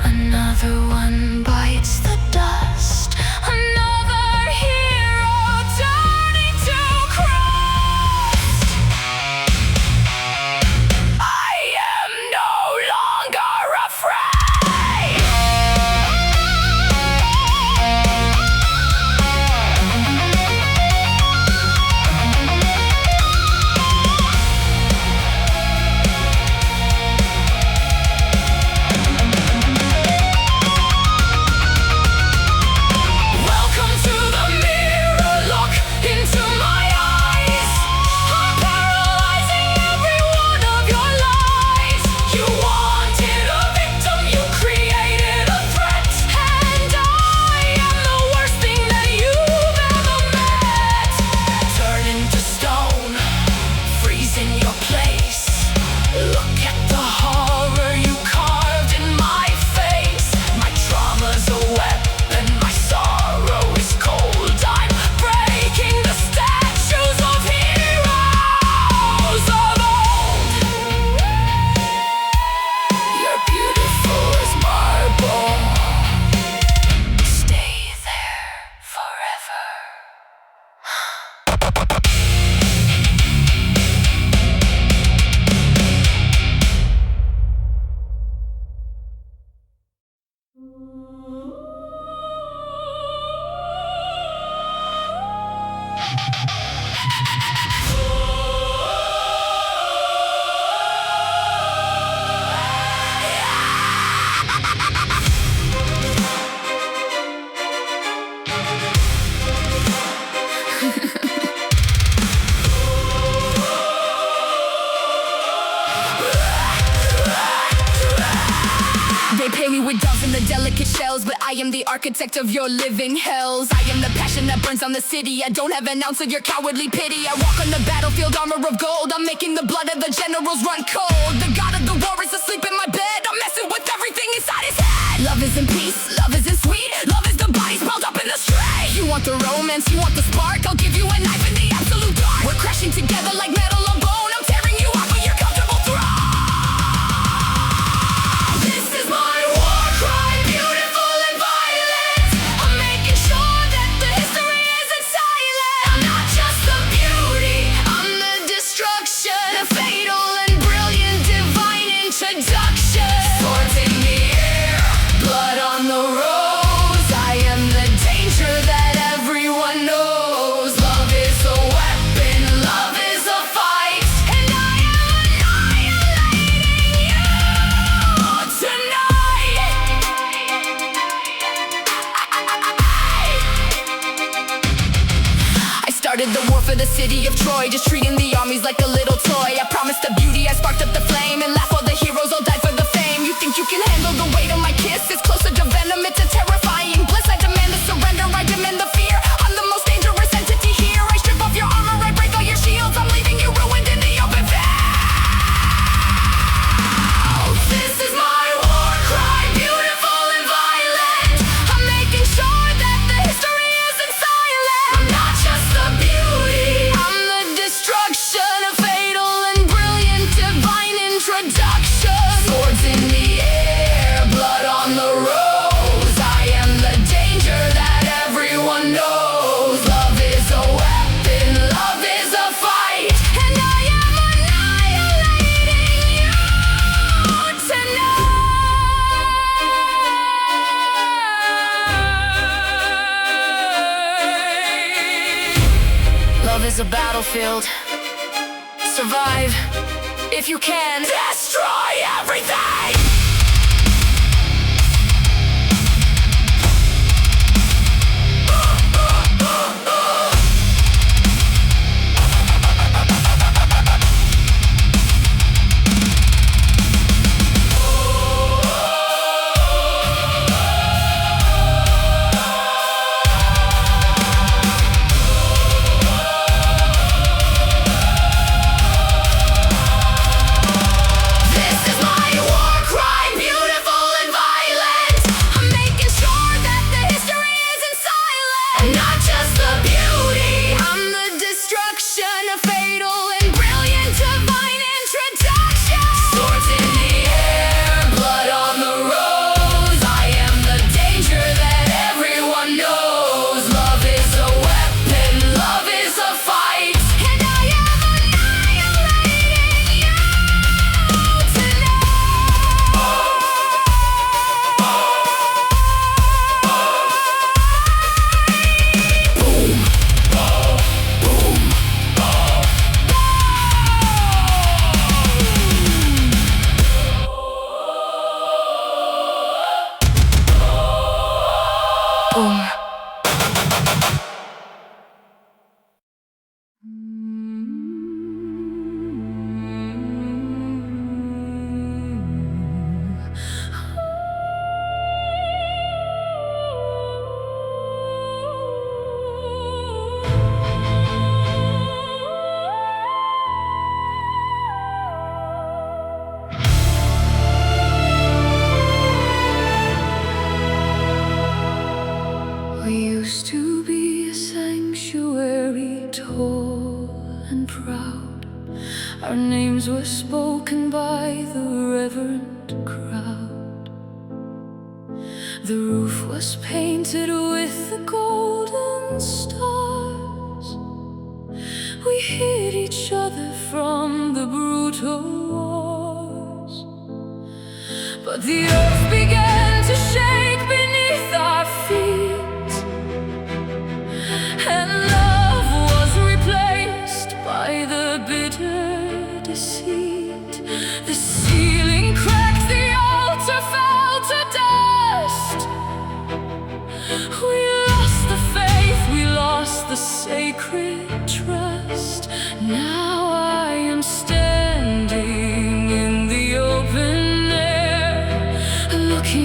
Another one bites the dust. Another hero turning to crust. I am no longer afraid. They pay me with doves and the delicate shells, but I am the architect of your living hells. I am the passion that burns on the city. I don't have an ounce of your cowardly pity. I walk on the battlefield, armor of gold. I'm making the blood of the generals run cold. The god of the war is asleep in my bed. I'm messing with everything inside his head. Love isn't peace, love isn't sweet. Love is the bodies piled up in the street. You want the romance, you want the spark, I'll give you a knife in the absolute dark. We're crashing together like metal on bone. I'm tearing you off of your comfortable throne. This is my war cry, beautiful and violent. I'm making sure that the history isn't silent. I'm not just the beauty, I'm the destruction. A fatal and brilliant divine introduction. Swords in the air, blood on the rose. I am the danger that everyone knows. Love is a weapon, love is a fight, and I am annihilating you tonight. I started the war for the city of Troy, just treating the armies like a little toy. I promised the beauty, I sparked up the flame, and laugh all the heroes all died for the fame. You think you can handle the weight of my kiss? It's closer to venom, it's a terrifying bliss. I demand the surrender, I demand the fear. I'm the most dangerous entity here. I strip off your armor, I break all your shields. I'm leaving you ruined in the open field. This is my war cry, beautiful and violent. I'm making sure that the history isn't silent. I'm not just the beauty, I'm the destruction. A fatal and brilliant divine introduction. Swords in the air, blood on the rose. I am the danger that everyone knows. Love is a weapon, love is a fight, and I am annihilating you tonight. Love is a battlefield. Survive if you can. Destroy everything! This is my war cry, beautiful and violent. I'm making sure that the history isn't silent. I'm not just the beauty, I'm the destruction. A fatal and brilliant divine introduction. Swords in the air, blood on the rose. I am the danger that everyone knows. Love is a weapon, love is a fight, and I am annihilating you Boom. We used to be a sanctuary, tall and proud. Our names were spoken by the reverent crowd. The roof was painted with the golden stars. We hid each other from the brutal wars. But the earth began to shake beneath our feet, and love was replaced by the bitter deceit. The ceiling cracked, the altar fell to dust. We lost the faith, we lost the sacred trust. Now I am standing in the open air, looking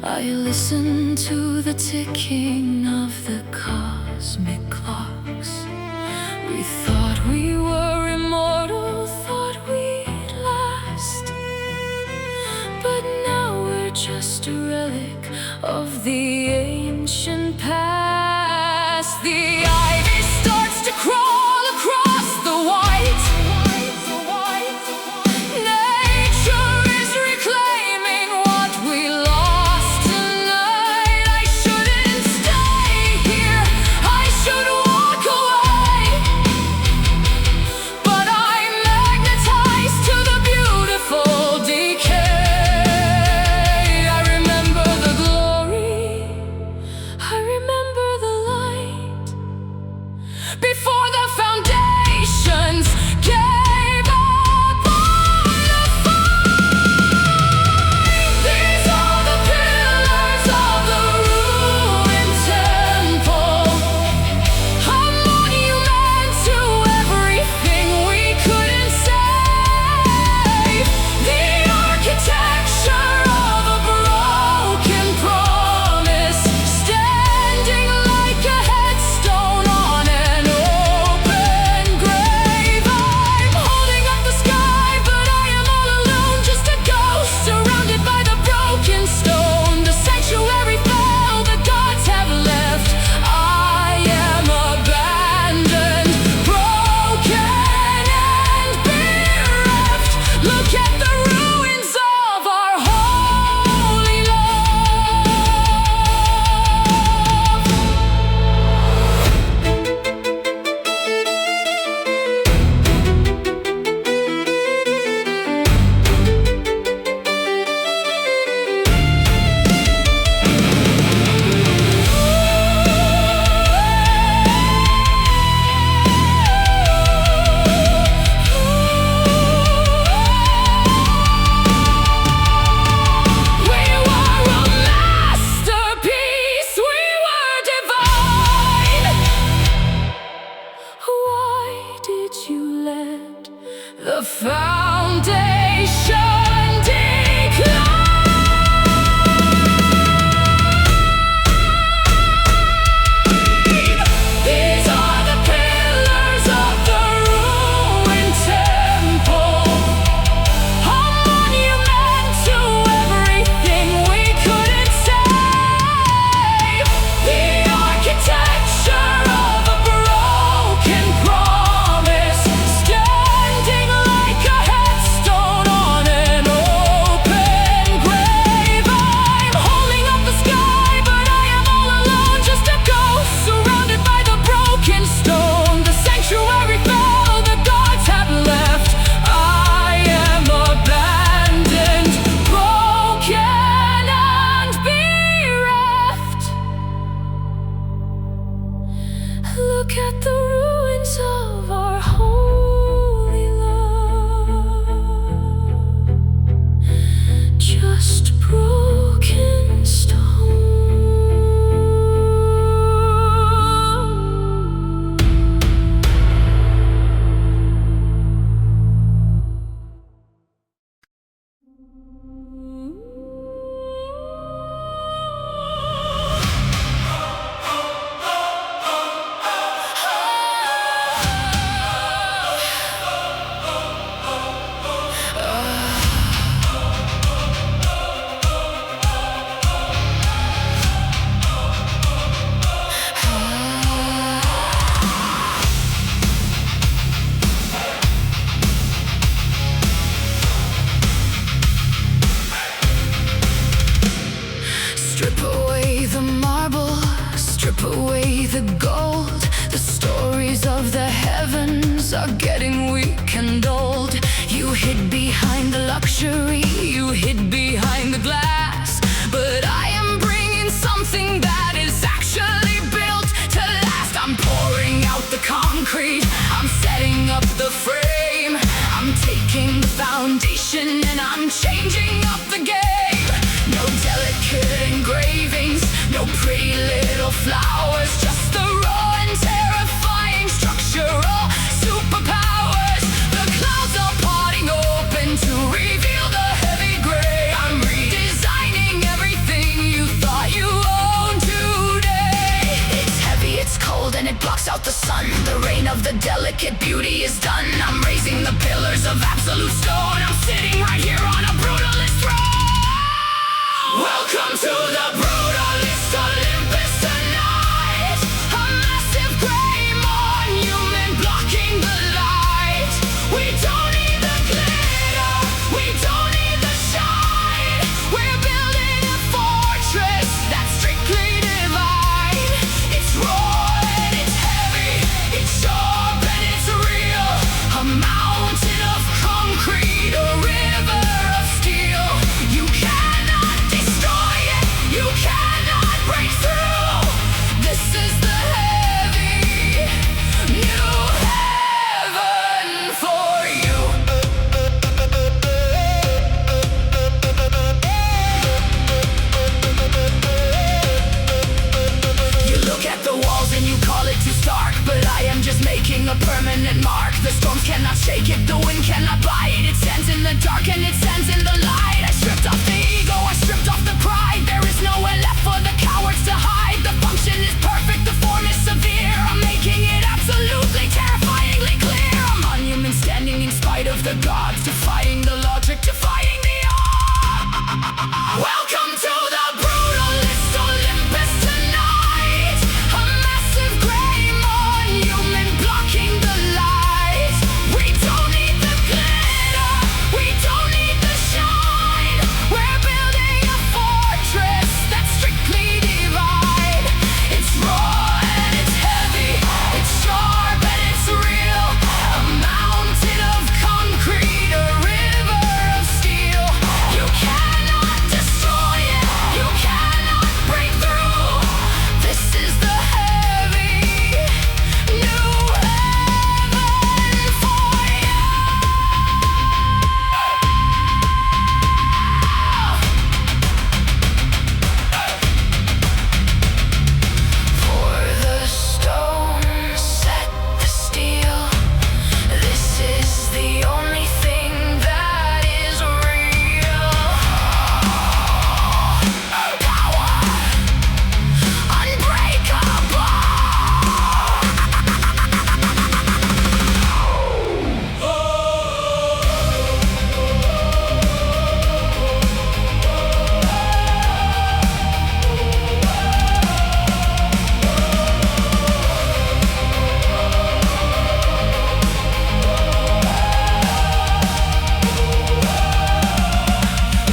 I listen to the ticking of the cosmic clocks. We thought we were immortal, thought we'd last, but now we're just a relic of the ancient past. The ivy starts to crawl across the white. Nature is reclaiming what we lost tonight. I shouldn't stay here, I should walk away, but I'm magnetized to the beautiful decay. I remember the glory, I remember the light, before the foundations gave up on the fight. These are the pillars of the ruined temple, a monument to everything we couldn't save. The architecture of a broken promise, standing like a headstone on an open grave. I'm holding up the sky, but I am all alone, just a ghost surrounded by the broken stone. The sanctuary fell, the gods have left. I am abandoned, broken and bereft. Look at the ruins of our holy love. We were a masterpiece, we were divine. Why did you let the foundation decline? These are the pillars of the ruined temple, a monument to everything we couldn't save. The architecture of a broken promise, standing like a headstone on an open grave. I'm holding up the sky, but I am all alone, just a ghost surrounded by the broken stone. The sanctuary fell, the gods have left. I am abandoned, broken and bereft. Look at the ruins of our holy love, just broken stone. Strip away the marble, strip away the gold. The stories of the heavens are getting weak and old. You hid behind the luxury, you hid behind the glass, but I am bringing something that is actually built to last. I'm pouring out the concrete, I'm setting up the frame, I'm taking the foundation and I'm changing up the game. No delicate engravings, no pretty little flowers, just the raw and terrifying structural superpowers. The clouds are parting open to reveal the naked beauty is done. I'm raising the pillars of absolute stone. I'm sitting right here on a brutalist throne. Welcome to the Brutalist Olympus tonight. A massive gray monument blocking the light. We don't need the glitter, we don't need the shine. We're building a fortress that's strictly divine. It's raw and it's heavy, it's sharp and it's real. A mountain of concrete, a river of steel. You cannot destroy it, you cannot break through. This is the heavy new heaven for you. You look at the walls and you call it too stark, but I am just making a permanent mark. The storms cannot shake it, the wind cannot bite. It stands in the dark and it stands in the light. I stripped off the ego, I stripped off the pride. There is nowhere left for the cowards to hide. The function is perfect, the form is severe. I'm making it absolutely terrifyingly clear. A monument standing in spite of the gods, defying the logic, defying the odds. Welcome to the Brutalist Olympus tonight. A massive gray monument blocking the light. We don't need the glitter, we don't need the shine. We're building a fortress that's strictly divine. It's raw and it's heavy, it's sharp and it's real. A mountain of concrete, a river of steel. You cannot destroy it, you cannot break through. This is the heavy new heaven for you. For the stone, set the steel. This is the only thing that is real. Power, unbreakable.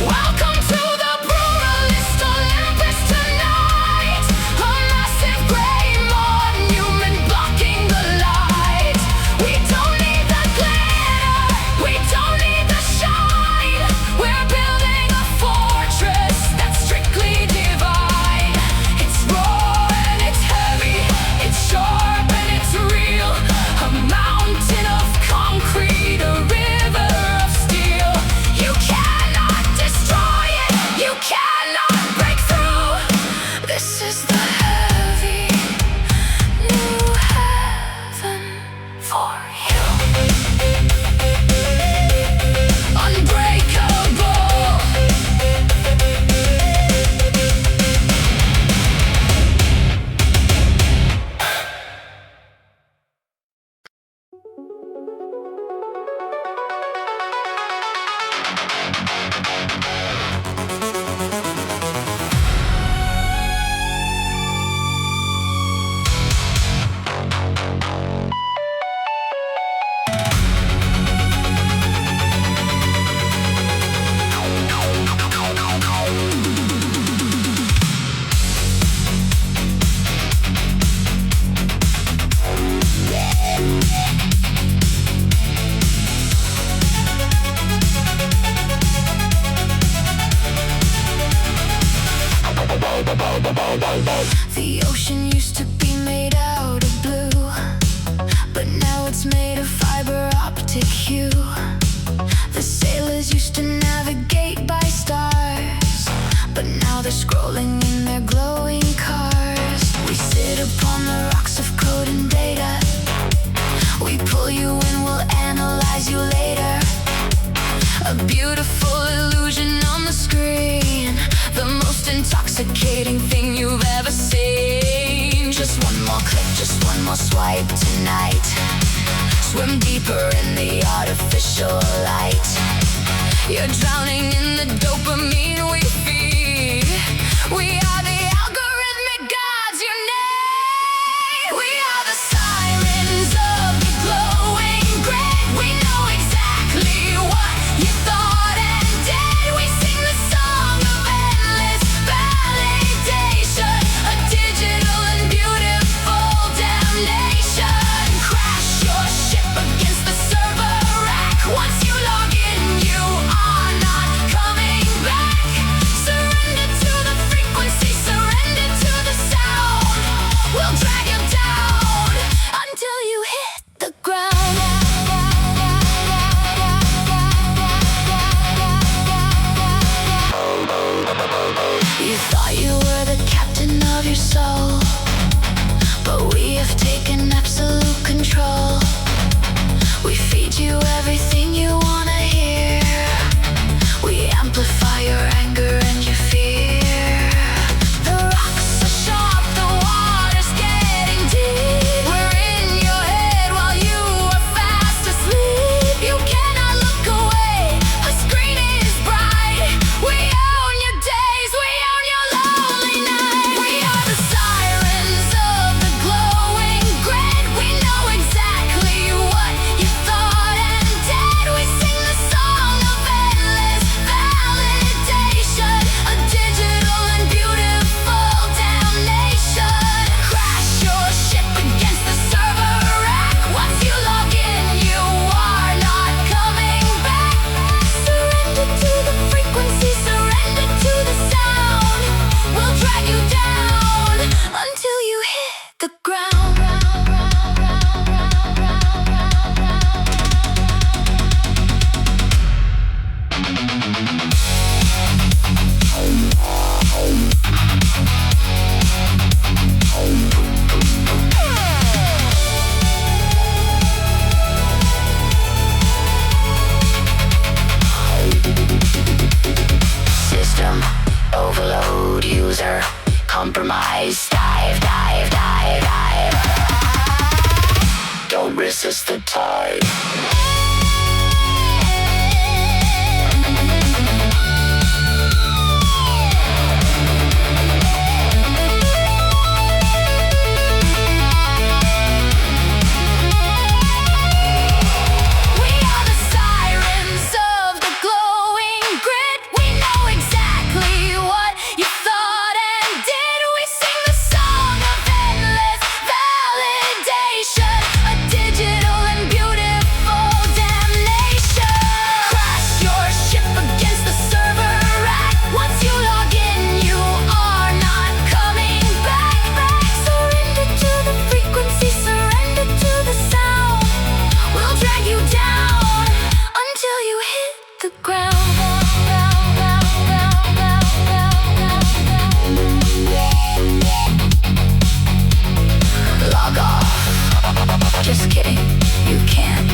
Welcome to the Brutalist Olympus tonight. A massive gray monument blocking the light. We don't need the glitter, we don't need the shine. We're building a fortress that's strictly divine. It's raw and it's heavy, it's sharp and it's real. A mountain of concrete, a river of steel. You cannot destroy it, you cannot break through. This is the heavy new heaven for you. Unbreakable. The ocean used to be made out of blue, but now it's made of fiber optic hue. The sailors used to navigate by stars, but now they're scrolling in their glowing cars. We sit upon the rocks of code and data. We pull you in, we'll analyze you later. A beautiful illusion on the screen, the most intoxicating thing you've ever seen. Just one more click, just one more swipe tonight. Swim deeper in the artificial light. You're drowning in the dopamine we feed. We are the algorithmic gods you need. We are the sirens of the glowing grid. We know exactly what you thought and did. We sing the song of endless validation, a digital and beautiful damnation. Crash your ship against the server rack. Once you log in, you are not coming back. Surrender to the frequency, surrender to the sound. We'll drag you down until you hit the ground. You thought you were the captain of your soul, but we have taken absolute control. We feed you everything you wanna hear. We amplify your anger and your fear. The rocks are sharp, the water's getting deep. We're in your head while you are fast asleep. You cannot look away, a screen is bright. We own your days, we own your lonely nights. We are the sirens of the glowing grid. We know exactly what you thought and did. We sing the song of endless validation, a digital and beautiful damnation. Crash your ship against the server rack. Once you log in, you are not coming back. Surrender to the frequency, surrender to the sound. We'll drag you down until you hit the ground. System overload, user compromise. Dive, dive, dive, dive. Don't resist the tide. We are the sirens of the glowing grid. We know exactly what you thought and did. We sing the song of endless validation, a digital and beautiful damnation. Crash your ship against the server rack. Once you log in, you are not coming back. Surrender to the frequency, surrender to the sound. We'll drag you down until you hit the ground. Log off. Just kidding, you can't.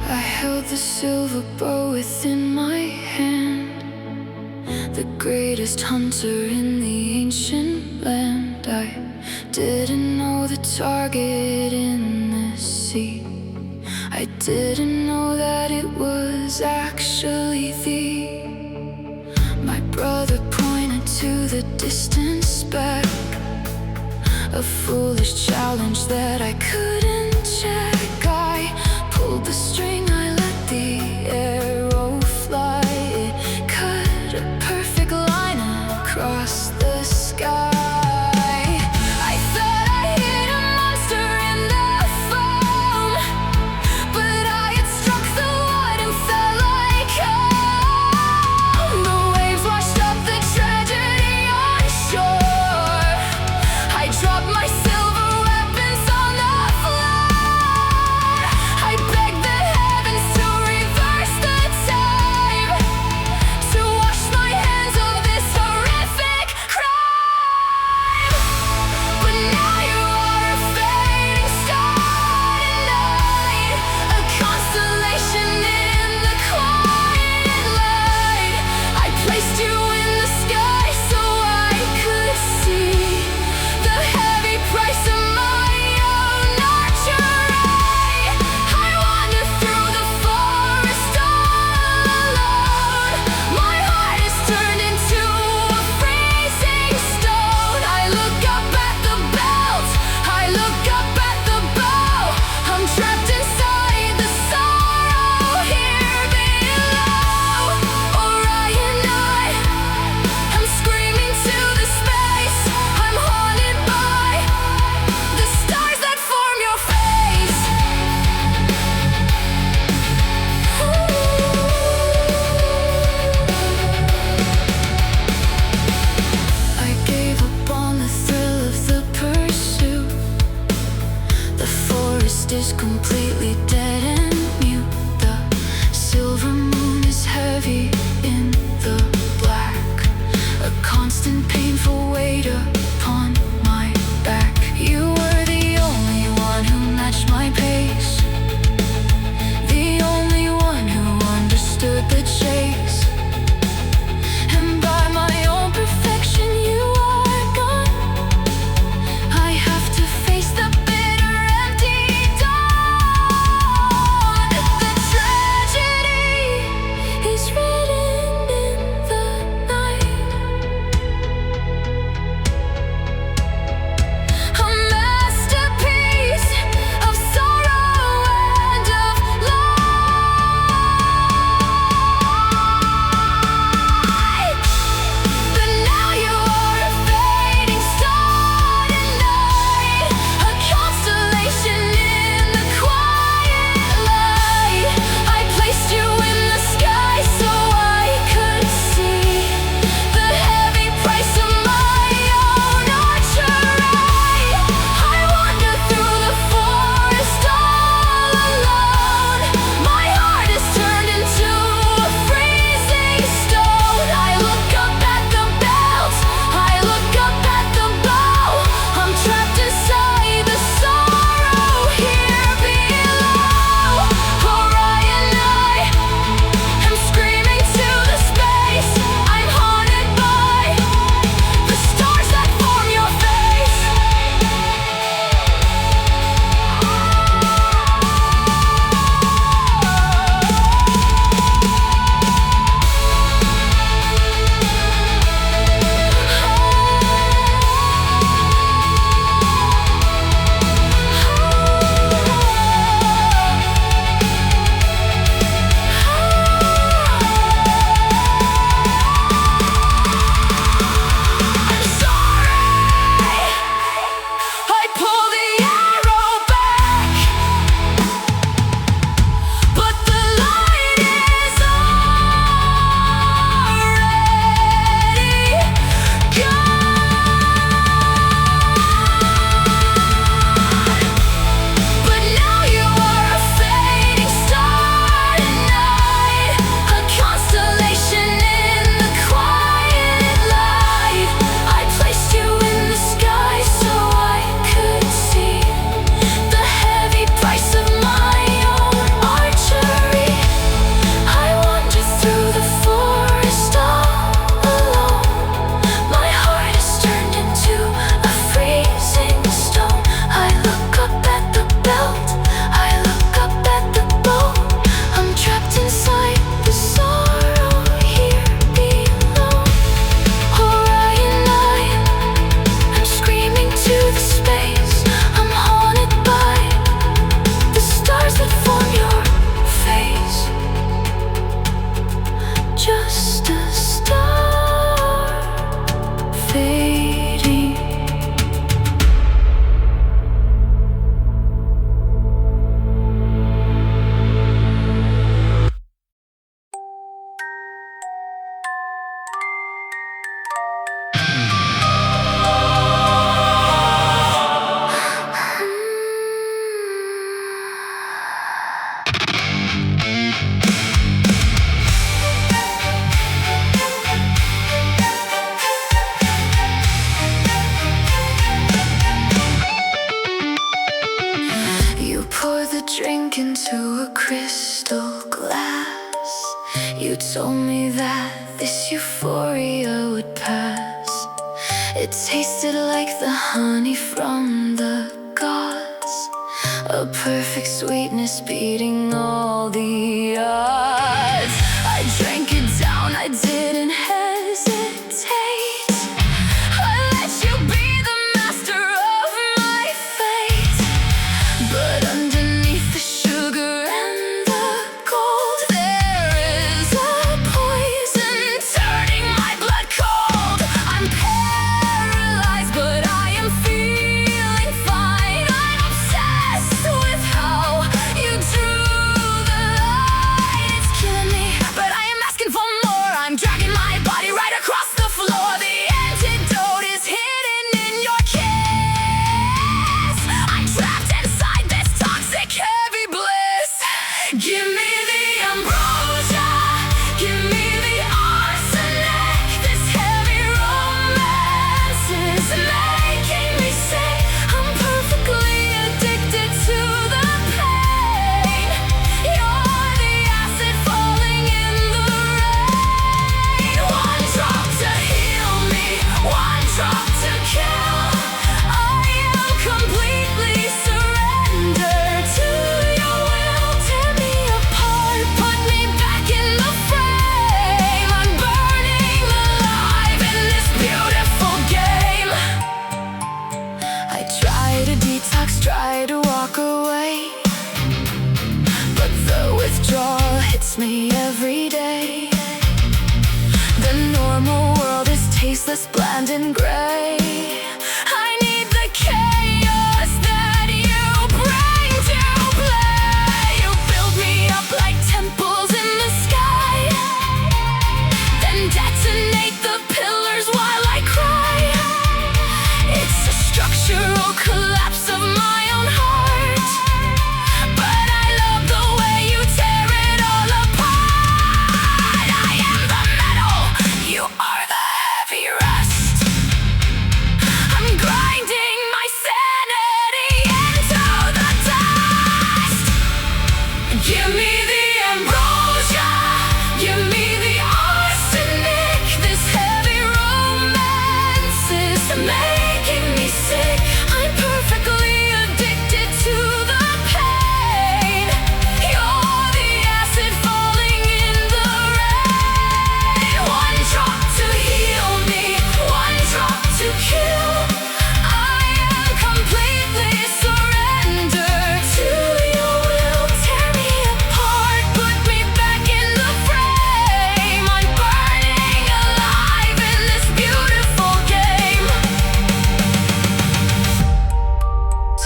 I held the silver bow within my hand, the greatest hunter in the ancient land. I didn't know the target in the sea. I didn't know that it was actually thee. My brother pointed to the distant speck, a foolish challenge that I couldn't check. I pulled the string, I let the arrow fly. It cut a perfect line across the sky. through a crystal glass. You told me that this euphoria would pass. It tasted like the honey from the gods, a perfect sweetness beating all the odds. I drank it down, I didn't hesitate. I let you be the master of my fate. But underneath the sugar and the gold, there is a poison turning my blood cold. I'm paralyzed, but I am feeling fine. I'm obsessed with how you drew the line. It's killing me, but I am asking for more. I'm dragging my body right across the floor. The antidote is hidden in your kiss. I'm trapped inside this toxic heavy bliss. Give me the ambrosia, give me the arsenic. This heavy romance is making me sick. I'm perfectly addicted to the pain. You're the acid falling in the rain. One drop to heal me, one drop to kill. I am completely surrendered to your will. Tear me apart, put me back in the frame. I'm burning alive in this beautiful game. I try to detox, try to walk away, but the withdrawal hits me every day. The normal world is tasteless, bland and gray. I need the chaos that you bring to play. You build me up like temples in the sky, then detonate the pillars while I cry. It's a structural collapse of my own heart, but I love the way you tear it all apart. I am the metal, you are the heavy rust. I'm grinding my sanity into the dust. Give me the ambrosia, give me the arsenic. This heavy romance is making me sick. I'm perfectly addicted to the pain. You're the acid falling in the rain. One drop to heal me, one drop to kill. I am completely surrendered to your will. Tear me apart, put me back in the frame. I'm burning alive in this beautiful game.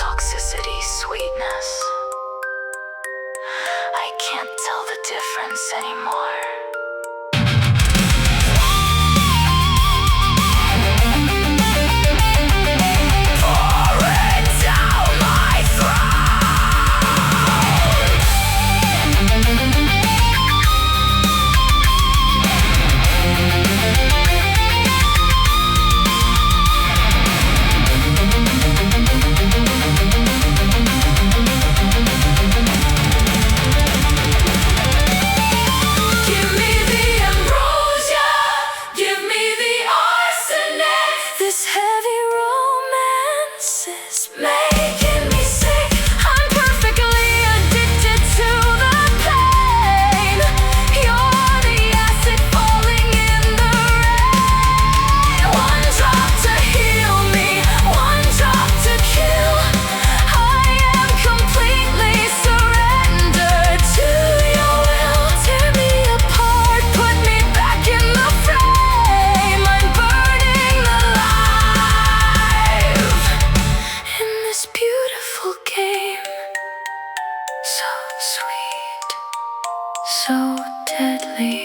Toxicity, sweetness, I can't tell the difference anymore. Pour it down my Give me the ambrosia, give me the arsenic. This heavy romance is making me sick. I'm perfectly addicted to the pain. You're the acid falling in the rain. One drop to heal me, one drop to kill. I am completely surrendered to your will. Tear me apart, put me back in the frame. I'm burning alive in this beautiful game. So sweet, so deadly.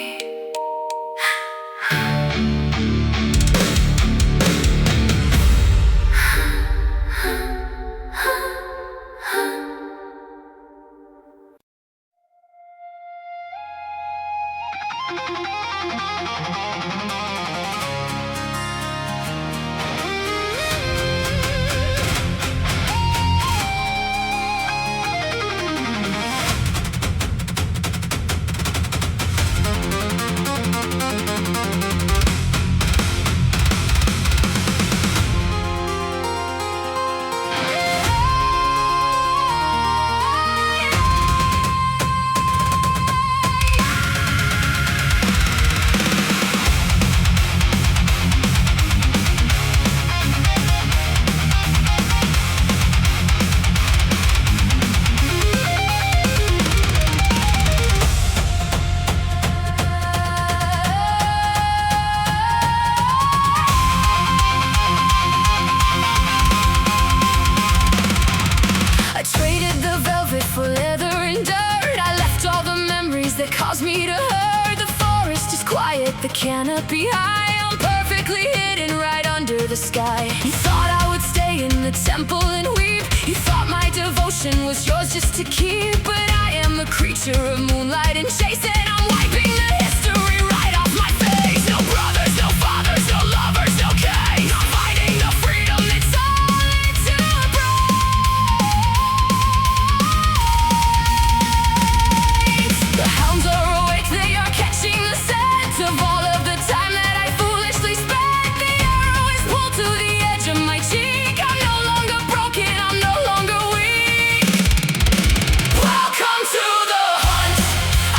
the canopy high, I'm perfectly hidden right under the sky. You thought I would stay in the temple and weep. You thought my devotion was yours just to keep. But I am the creature of moonlight and chase, and I'm wiping the history right off my face. No brothers, no fathers, no lovers, no case. I'm fighting the freedom that's only to embrace. The hounds are awake, they are catching the scent of all of the time that I foolishly spent. The arrow is pulled to the edge of my cheek. I'm no longer broken, I'm no longer weak. Welcome to the hunt,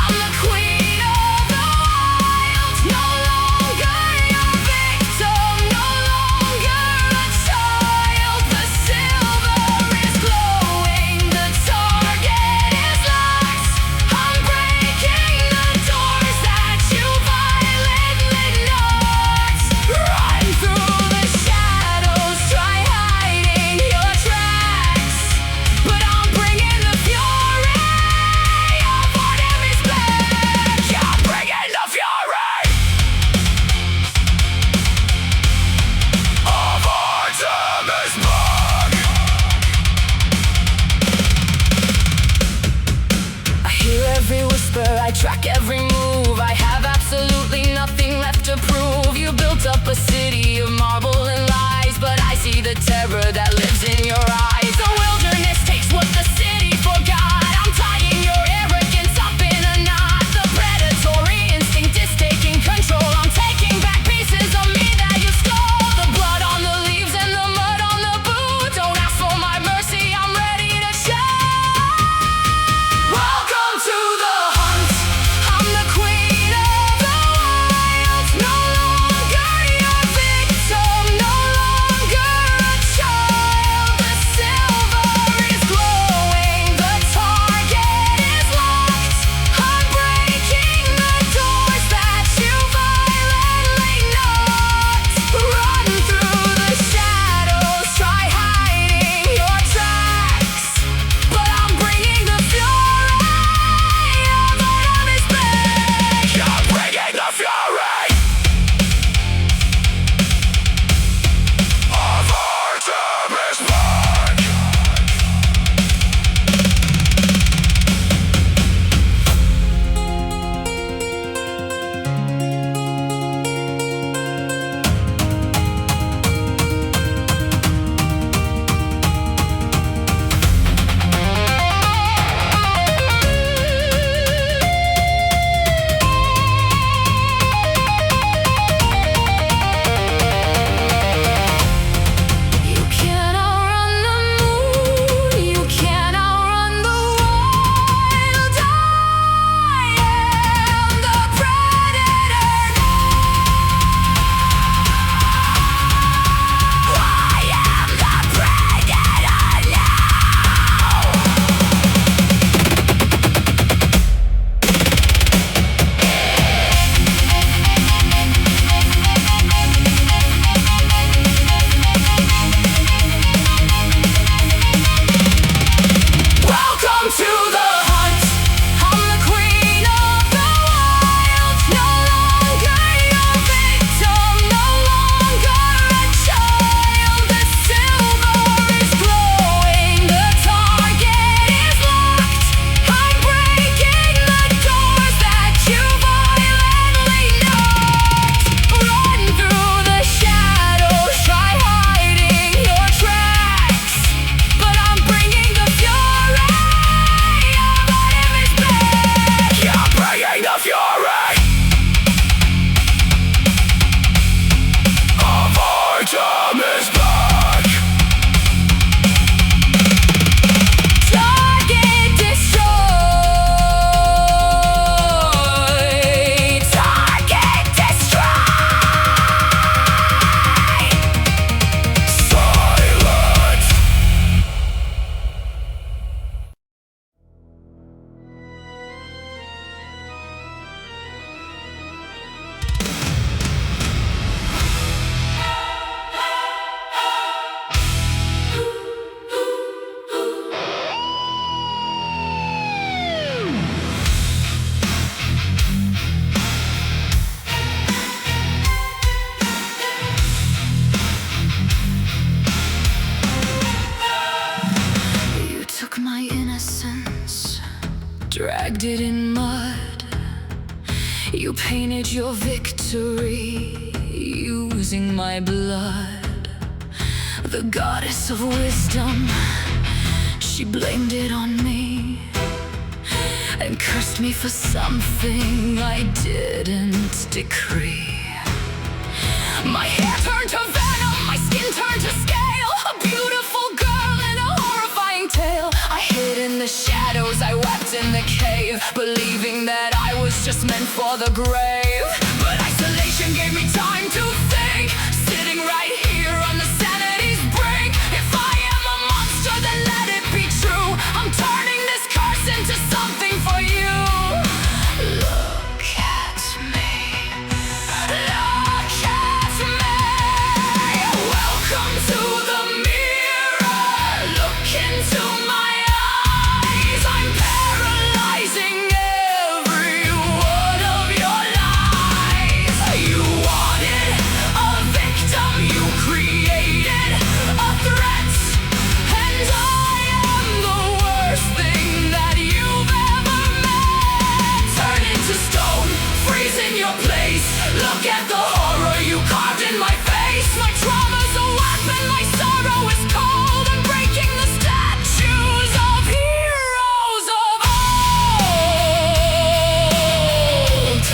I'm the queen of the wild. No longer your victim, no longer a child. The silver is glowing, the target is locked. I'm breaking the doors that you violently knocked. Run through the shadows, try hiding your tracks. But I'm bringing the fury of Artemis back. Yeah, I'm bringing the fury of Artemis back. I hear every whisper, I track every move. I have absolutely nothing left to prove. You built up a city of marble and lies, but I see the terror that lives in your eyes. The wilderness takes what the city forgot. I'm tying your arrogance up in a knot. The predatory instinct is taking control. I'm taking back pieces of me that you stole. The blood on the leaves and the mud on the boot. Don't ask for my mercy, I'm ready to show. Welcome to the hunt, I'm the dragged it in mud. You painted your victory using my blood. The goddess of wisdom, she blamed it on me and cursed me for something I didn't decree. My hair turned to venom, my skin turned to scale. A beautiful girl and a horrifying tale. I hid in the shadows, I wept in the cave, believing that I was just meant for the grave. But isolation gave me time to think, sitting right here on the sanity's brink. If I am a monster, then let it be true. I'm turning this curse into something for you. Look at me. Look at me. Welcome to the mirror. Look into my eyes. I'm paralyzing every one of your lies. You wanted a victim, you created a threat, and I am the worst thing that you've ever met. Turn into stone, freeze in your place. Look at the horror you carved in my face. My trauma's a weapon, my sorrow is cold. I'm breaking the statues of heroes of old.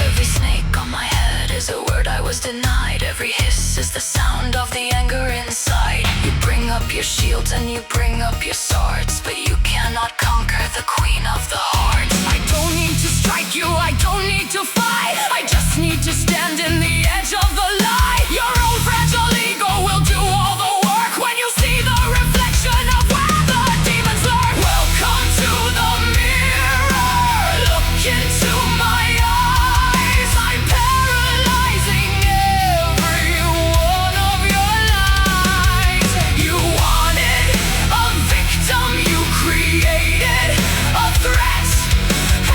Every snake on my head is a word I was denied. Every hiss is the sound of the anger inside. You bring up your shields and you bring up your swords, but you cannot conquer the queen of the hearts. I don't need to strike you, I don't need to fight. I just need to stand in the edge of the light. Your own fragile ego will do all the work when you see the reflection of where the demons lurk. Welcome to the mirror. Look into my eyes. I'm paralyzing every one of your lies. You wanted a victim, you created a threat,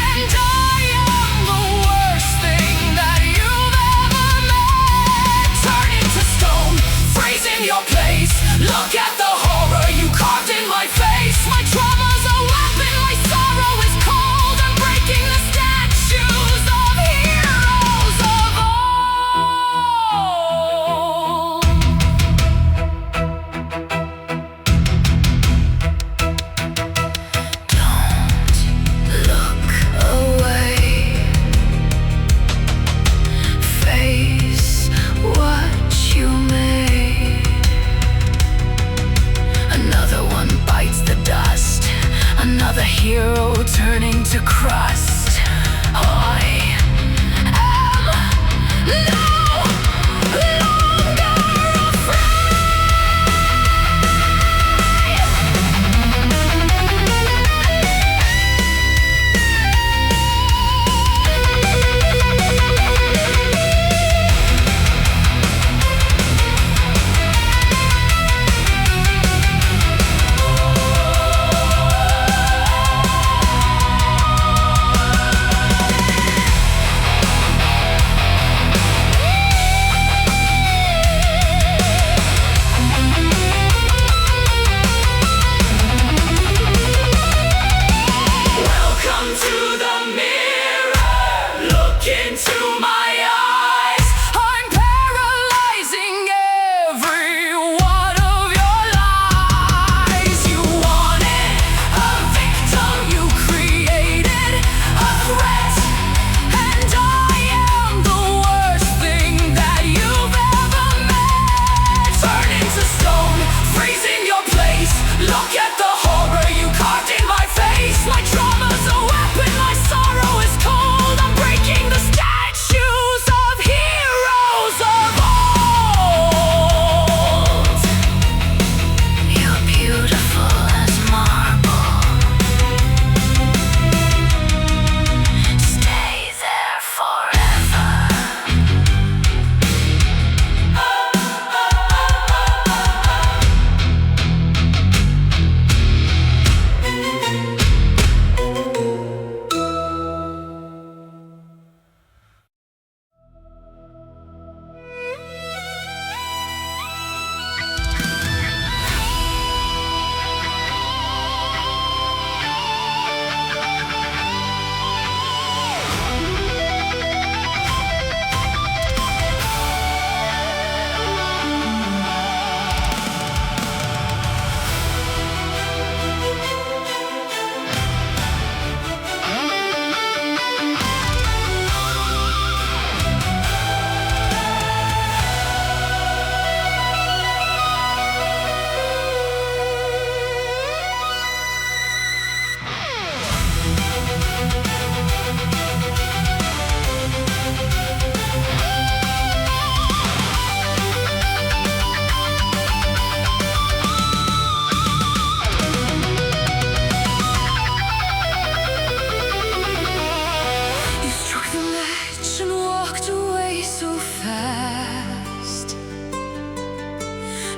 and I am the worst thing that you've ever met. Turn into stone, freeze in your place. Look at the horror you carved in my face. My trauma's a weapon, my sorrow is cold. I'm breaking the statues of heroes of old. Don't look away. Face what you made. Another one bites the dust. Another hero turning to crust. I am no longer afraid.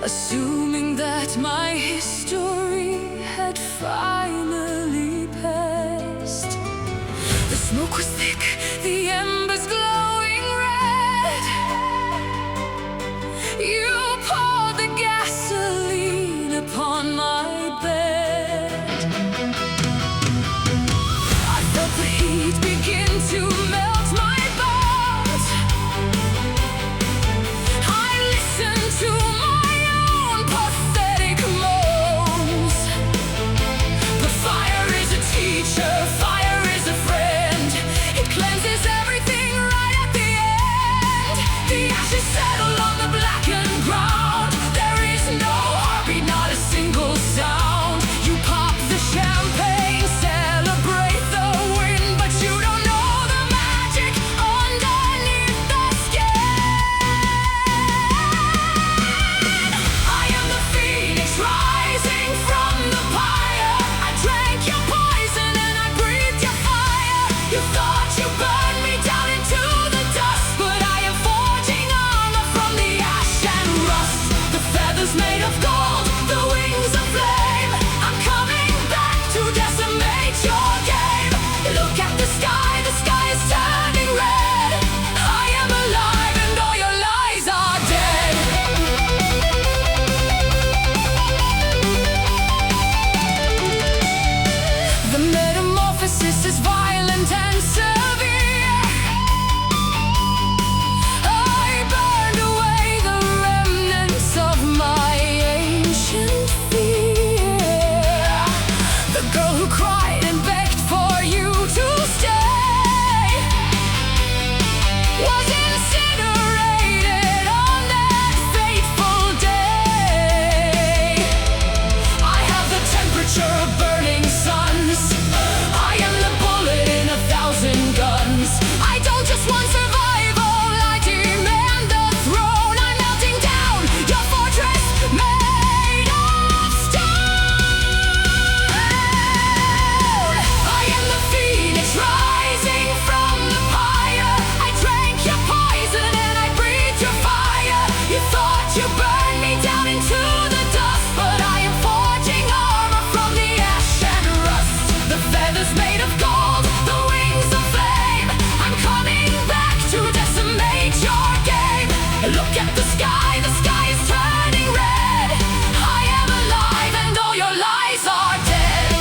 assuming that my history had finally passed. The smoke was thick, the embers glowing red. You poured the gasoline upon my bed. I felt the heat begin to melt my bones. I listened to my own pathetic moans. The fire is a teacher, fire is a friend. It cleanses everything right at the end. The ashes settle on the blackened ground. There is no heartbeat, not a single sound. You pop the champagne, celebrate the win, but you don't know the magic underneath the skin. I am the phoenix rising from the pyre. I drank your poison and I breathed your fire. You thought you burned me down into the dust, but I am forging armor from the ash and rust. The feathers made of gold, the wings of flame. I'm coming back to decimate your game. Look at the sky is turning red. I am alive and all your lies are dead. The metamorphosis is violent and severe. I burned away the remnants of my ancient fear. The girl who cried and begged for you to stay was incinerated on that fateful day. I have the temperature of burning suns. I am the bullet in 1,000 guns. I don't just want survival, I demand the throne. I'm melting down your fortress made of stone. I am the phoenix rising from the pyre. I drank your poison and I breathed your fire. You thought you burned me down into the dust, but I am forging armor from the ash and rust. The feathers made of gold, the wings of flame. I'm coming back to decimate your game. Look at the sky is turning red. I am alive and all your lies are dead.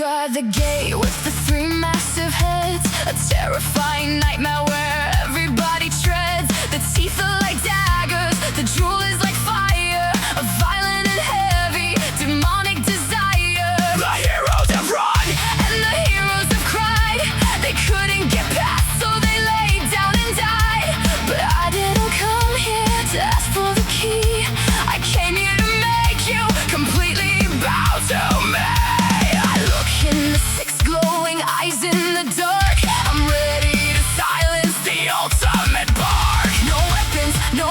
by the gate with the three massive heads, a terrifying nightmare where everybody treads. The teeth are like daggers, the drool is like fire, a violent and heavy demonic desire. The heroes have run, And the heroes have cried, they couldn't get past, so they laid down and died. But I didn't come here to ask for the key, I came here to make you completely bow to me. I look in the six glowing eyes in the dark, I'm ready to silence the ultimate bark. No weapons, no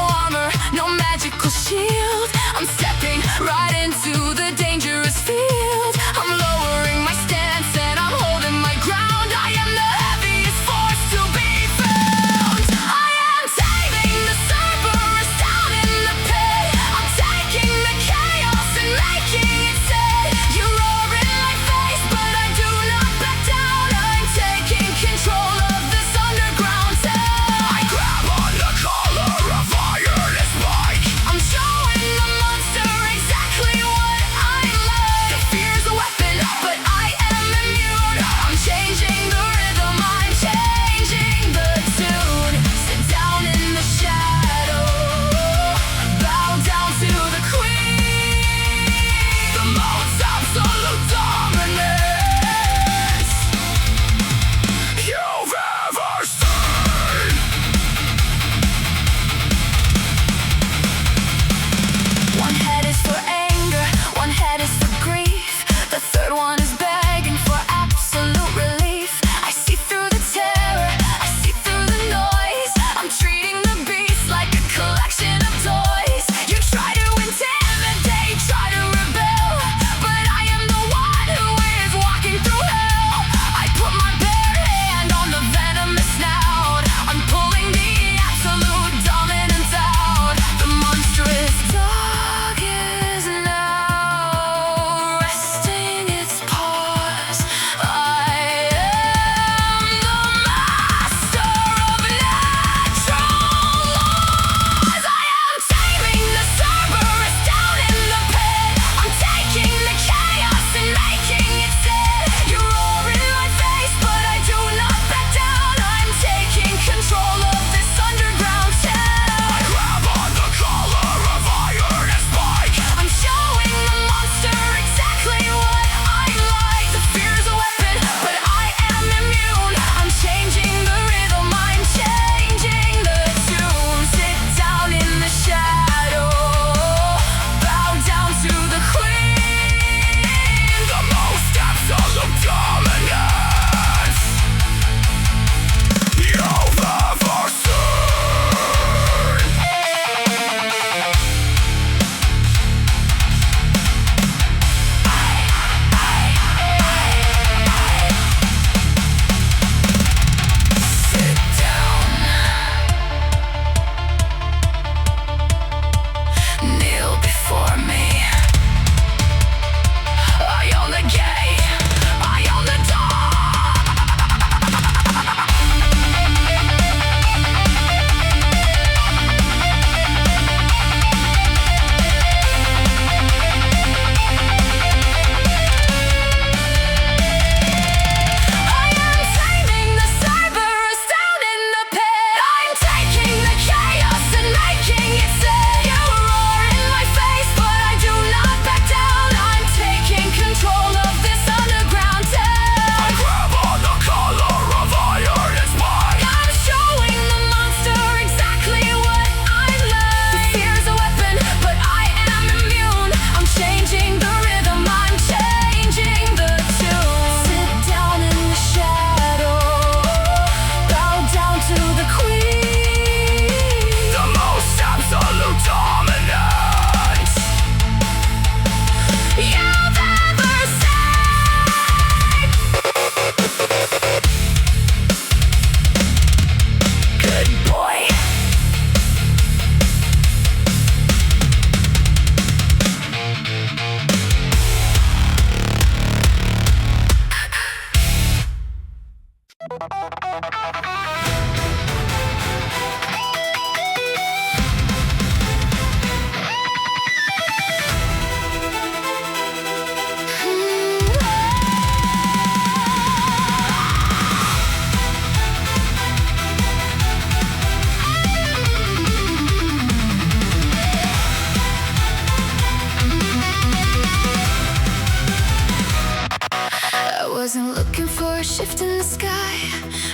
a shift in the sky.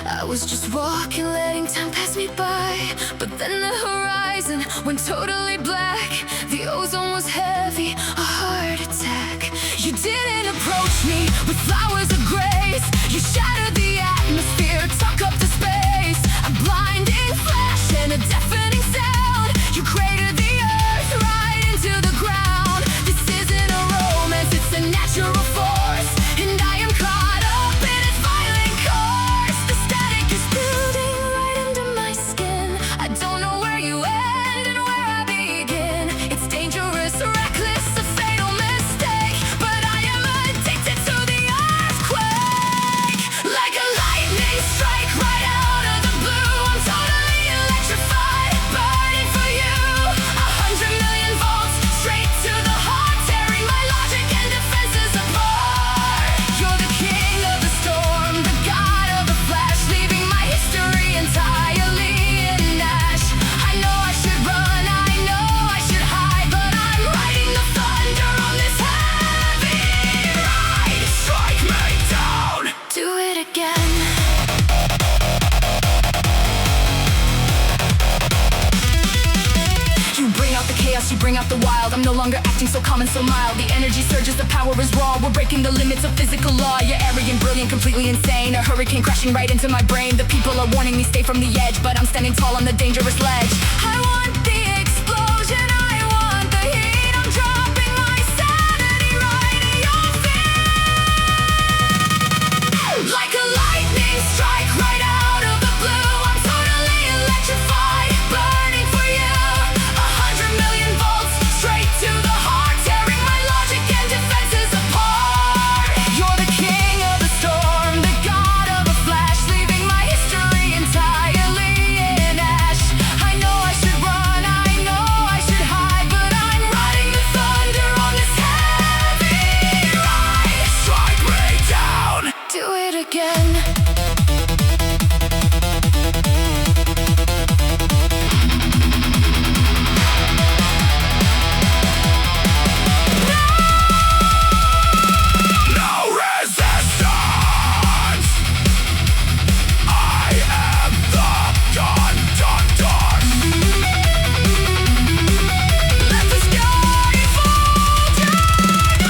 I was just walking, letting time pass me by. But then the horizon went totally black. The ozone was heavy, a heart attack. You didn't approach me with flowers of grace. You shattered the atmosphere, took up the space. A blinding flash and a deafening sound. You cratered the earth right into the ground. This isn't a romance, it's a natural force. And I am caught up in its violent course. The static is building right under my skin. I don't know where you end and where I begin. It's dangerous, reckless, a fatal mistake. But I am addicted to the earthquake. Like a lightning strike right out of the blue. I'm totally electrified, burning for you. 100 million volts, straight to the heart, tearing my logic and defenses apart. You're the king of the storm, the god of the flash, leaving my history entirely in ash. I know I should run, I know I should hide, but I'm riding the thunder on this heavy ride. Strike me down. Do it again. You bring out the chaos, you bring out the wild. I'm no longer acting so calm and so mild. The energy surges, the power is raw. We're breaking the limits of physical law. You're arrogant, brilliant, completely insane. A hurricane crashing right into my brain. The people are warning me, stay from the edge, but I'm standing tall on the dangerous ledge. I want the explosion, I want the heat. I'm dropping my sanity right in your feet. Like a lightning strike right out of the blue. I'm totally electrified, burning for you. 100 million volts, straight to the heart, tearing my logic and defenses apart. You're the king of the storm, the god of the flash, leaving my history entirely in ash. I know I should run, I know I should hide, but I'm riding the thunder on this heavy ride. Strike me down. Do it again. No resistance. I am the conductor. Let the sky fall down on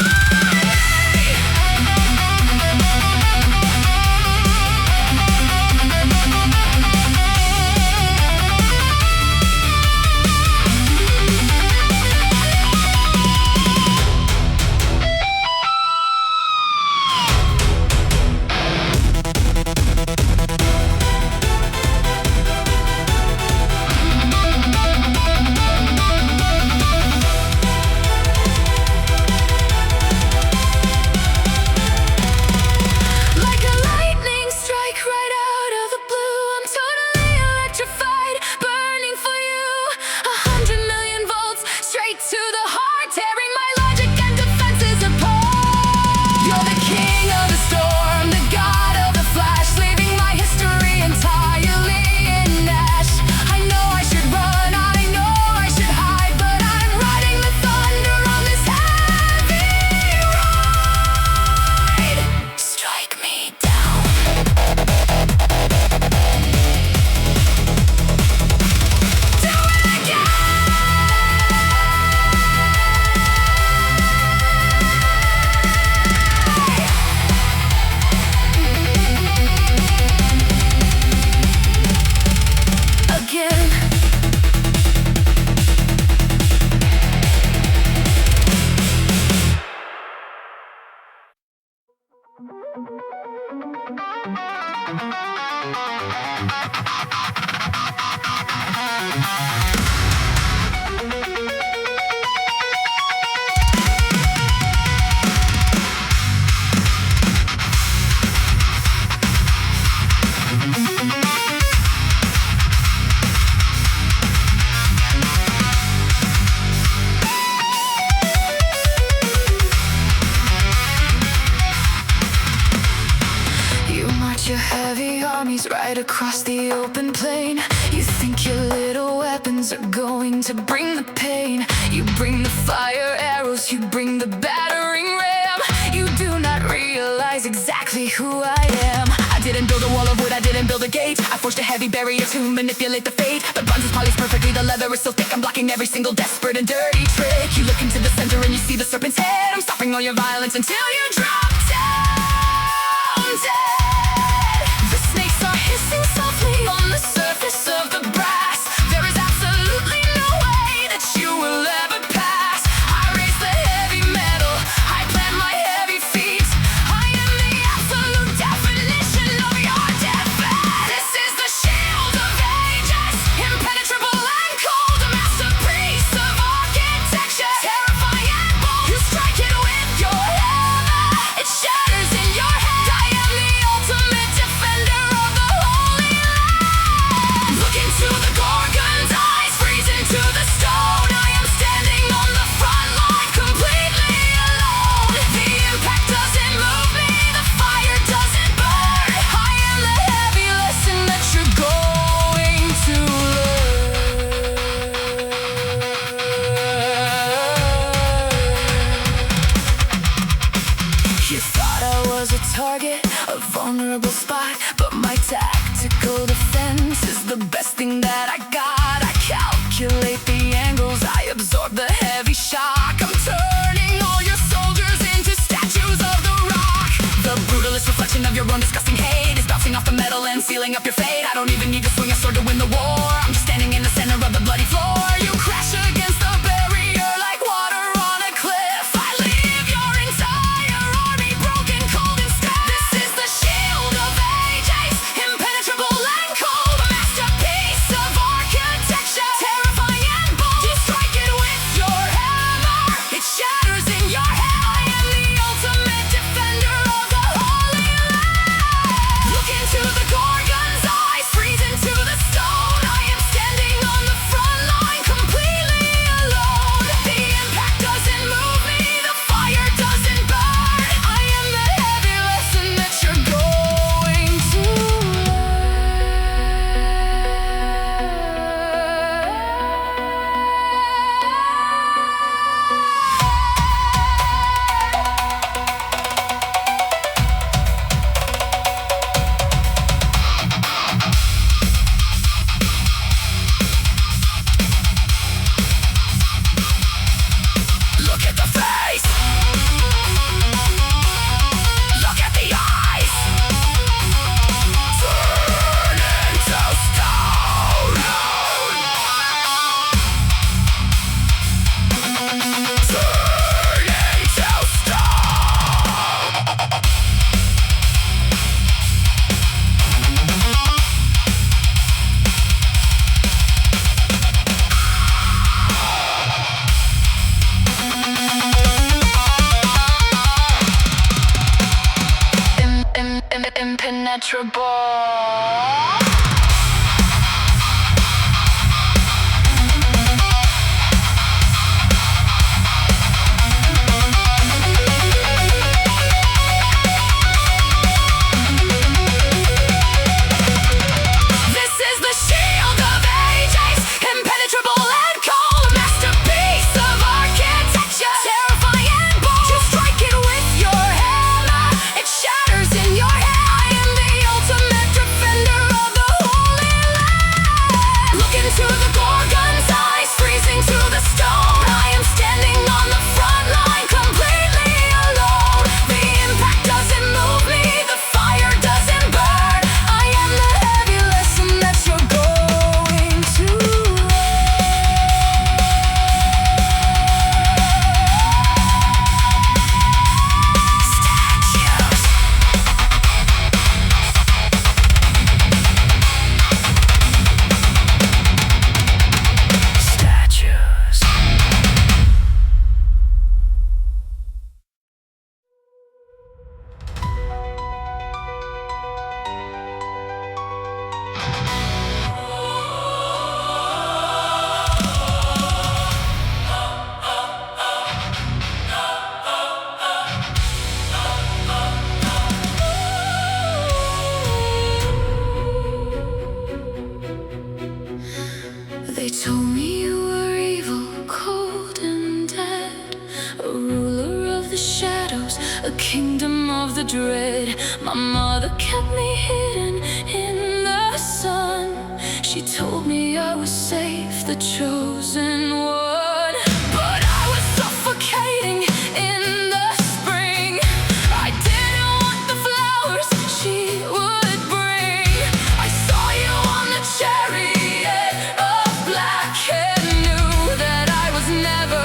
Like a lightning strike right out of the blue. I'm totally electrified, burning for you. 100 million volts, straight to the heart, tearing my logic and defenses apart. You're the king of the storm, the god of the flash, leaving my history entirely in ash. I know I should run, I know I should hide, but I'm riding the thunder on this heavy ride. Strike me down. Do it again. You march your heavy armies right across the open plain. You think your little weapons are going to bring the pain. You bring the fire arrows, you bring the battering ram. You do not realize exactly who I am. didn't build a wall of wood, I didn't build a gate. I forged a heavy barrier to manipulate the fate. The bronze is polished perfectly, the leather is so thick, I'm blocking every single desperate and dirty trick. You look into the center and you see the serpent's head. I'm stopping all your violence until you drop down dead. The snakes are hissing softly on the surface of the brass. There is absolutely no way that you will ever pass. I raise the heavy metal, I plant my heavy feet. I am the absolute definition of your defense. This is the Shield of Aegis, impenetrable and cold, a masterpiece of architecture, terrifying and bold. You strike it with your hammer, it shatters in your head. I am the ultimate defender of the Holy Land. Look into the Gorgon's eyes, freeze into the stone. I am standing on the front line, completely alone. The impact doesn't move me, the fire doesn't burn. I am the heavy lesson that you're going to learn. You thought I was a target, a vulnerable spot, but my tactical defense is the best thing that I got. I calculate the angles, I absorb the heavy shock. I'm turning all your soldiers into statues of the rock. The brutalist reflection of your own disgusting hate is bouncing off the metal and sealing up your fate. I don't even need to swing a sword to win the war. I'm just standing in the center of the bloody floor. You crash against the barrier like water on a cliff. I leave your entire army broken, cold and stiff. This is the Shield of Aegis, impenetrable and cold, a masterpiece of architecture, terrifying and bold. You strike it with your hammer, it shatters in your head. I am the ultimate defender of the Holy Land. Look into the Gorgon's eyes, freeze into the stone. I am standing on the front line, completely alone. The impact doesn't move me, the fire doesn't burn. I am the heavy lesson that you're going to Look at the face, look at the eyes, turn into stone, turn into stone. Impenetrable. This is the Shield of Aegis, impenetrable and cold, a masterpiece of architecture, terrifying and bold. You strike it with your hammer, it shatters in your head. I am the ultimate kingdom of the dread. My mother kept me hidden in the sun. She told me I was safe, the chosen one. But I was suffocating in the spring. I didn't want the flowers she would bring. I saw you on the chariot of black and knew that I was never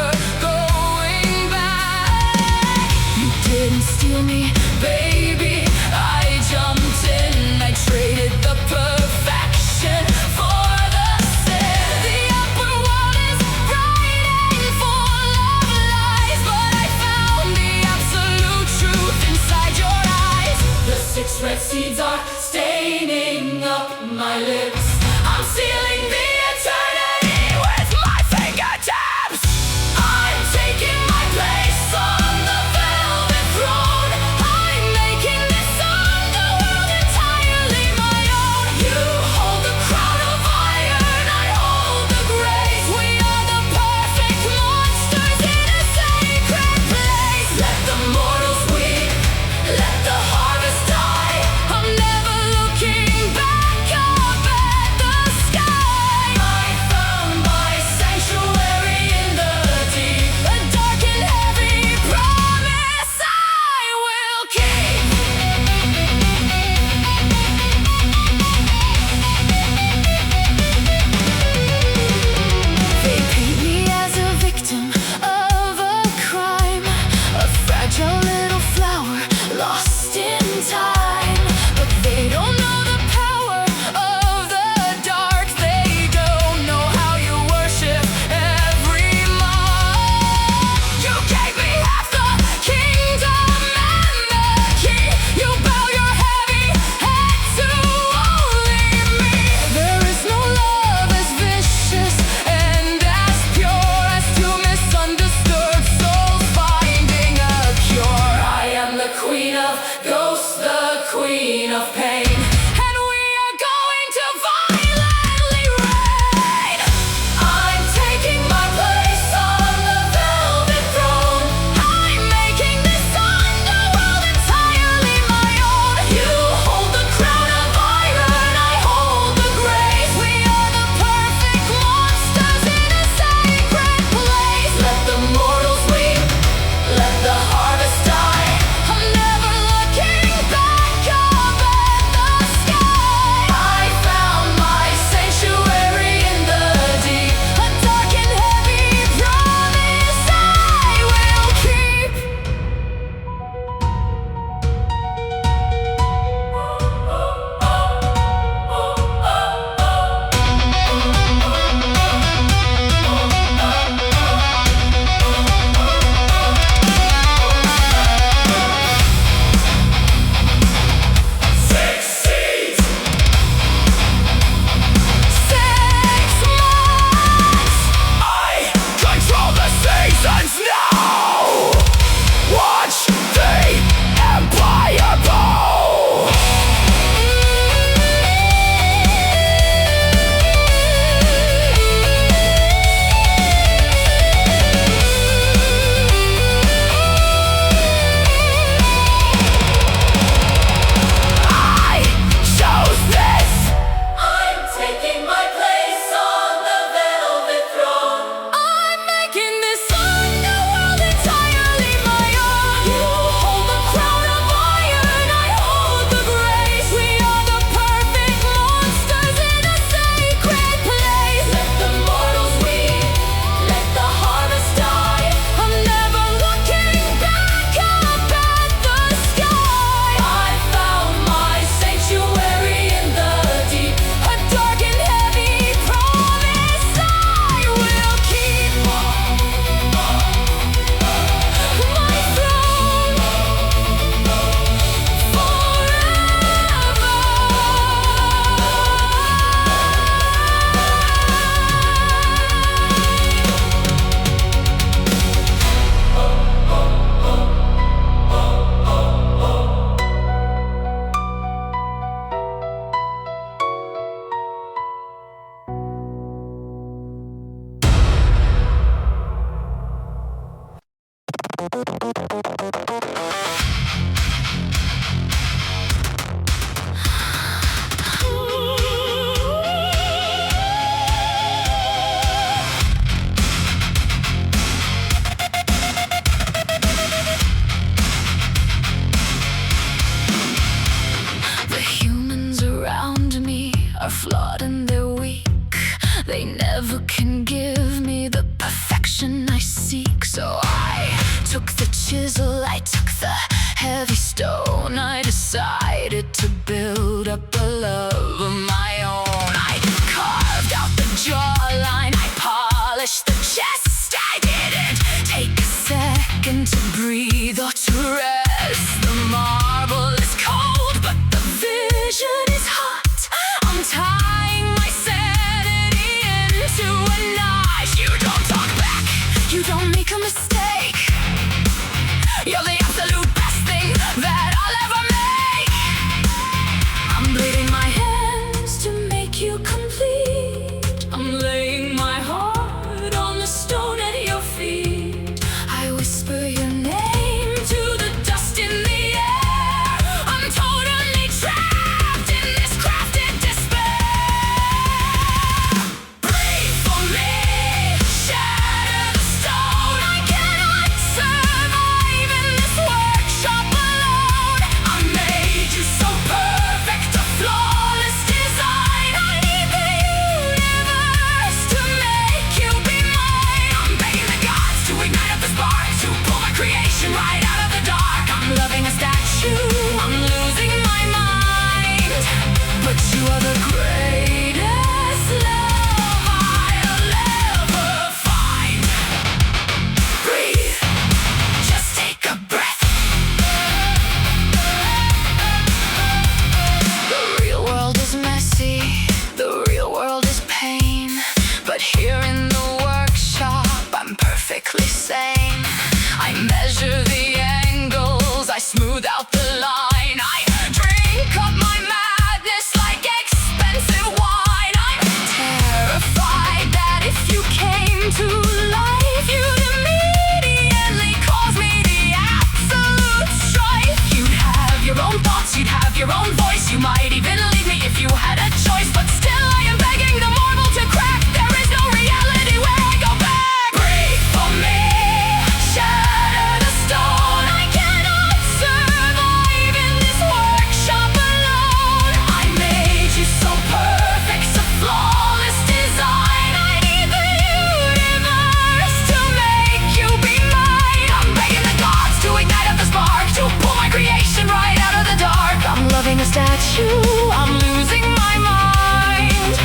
going back. You didn't steal me, baby. I jumped in, I traded the perfection for the sin. The upper world is bright and full of lies, but I found the absolute truth inside your eyes. The 6 red seeds are staining up my lips. I'm sealing the eternity with my fingertips. I'm taking my place on the velvet throne. I'm making this underworld entirely my own. You hold the crown of iron, I hold the grace. We are the perfect monsters in a sacred place. Let the mortals weep, let the harvest die. I'm never looking back up at the sky. I found my sanctuary in the deep, a dark and heavy promise I will keep. They paint me as a victim of a crime, a fragile little flower lost in time. But they don't know the power of the dark. They don't know how you worship every mark. You gave me half the kingdom and the key. You bow your heavy head to only me. There is no love as vicious and as pure as two misunderstood souls finding a cure. I am the queen of ghosts, the queen of pain, and we are going to violently reign. I'm taking my place on the velvet throne. I'm making this underworld entirely my own. You hold the crown of iron, I hold the grace. We are the perfect monsters in a sacred place. Let the mortals weep, let the harvest die. I'm never looking back up at the are flawed and they're weak. They never can give me the perfection I seek. So I took the chisel, I took the heavy stone. I decided to build up a love of my own. I carved out the jawline, I polished the chest. I didn't take a second to breathe or to rest. The marble is cold, but the vision is hot. I'm tying my sanity into a knot. You don't talk back, you don't make a mistake. You're the absolute best thing that I'll ever make. I'm bleeding my hands to make you complete. I'm laying my heart on the stone at your feet. I whisper your name to the dust in the air. I'm totally trapped in this crafted despair. Breathe for me, shatter the stone. I cannot survive in this workshop alone. I made you so perfect, a flawless design. I need the universe to make you be mine. I'm begging the gods to ignite up the spark, to pull my creation right out of the dark. I'm loving a statue, I'm losing my mind, but you are the greatest love I'll ever find. Breathe, just take a breath. The real world is messy, the real world is pain, but here in the workshop I'm perfectly sane. I measure the angles, I smooth out the line. I drink up my madness like expensive wine. I'm terrified that if you came to life, you'd immediately cause me the absolute strife. You'd have your own thoughts, you'd have your own voice. You might even leave me if you had a choice, but still I am begging the marble to crack. There is no reality where I go back. Breathe for me, shatter the stone. I cannot survive in this workshop alone. I made you so perfect, a flawless design. I need the universe to make you be mine. I'm begging the gods to ignite up the spark, to pull my creation right out of the dark. I'm loving a statue, I'm losing my mind,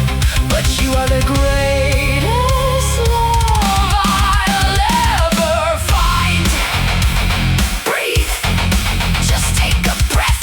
but you are the greatest love I'll ever find. Breathe, just take a breath.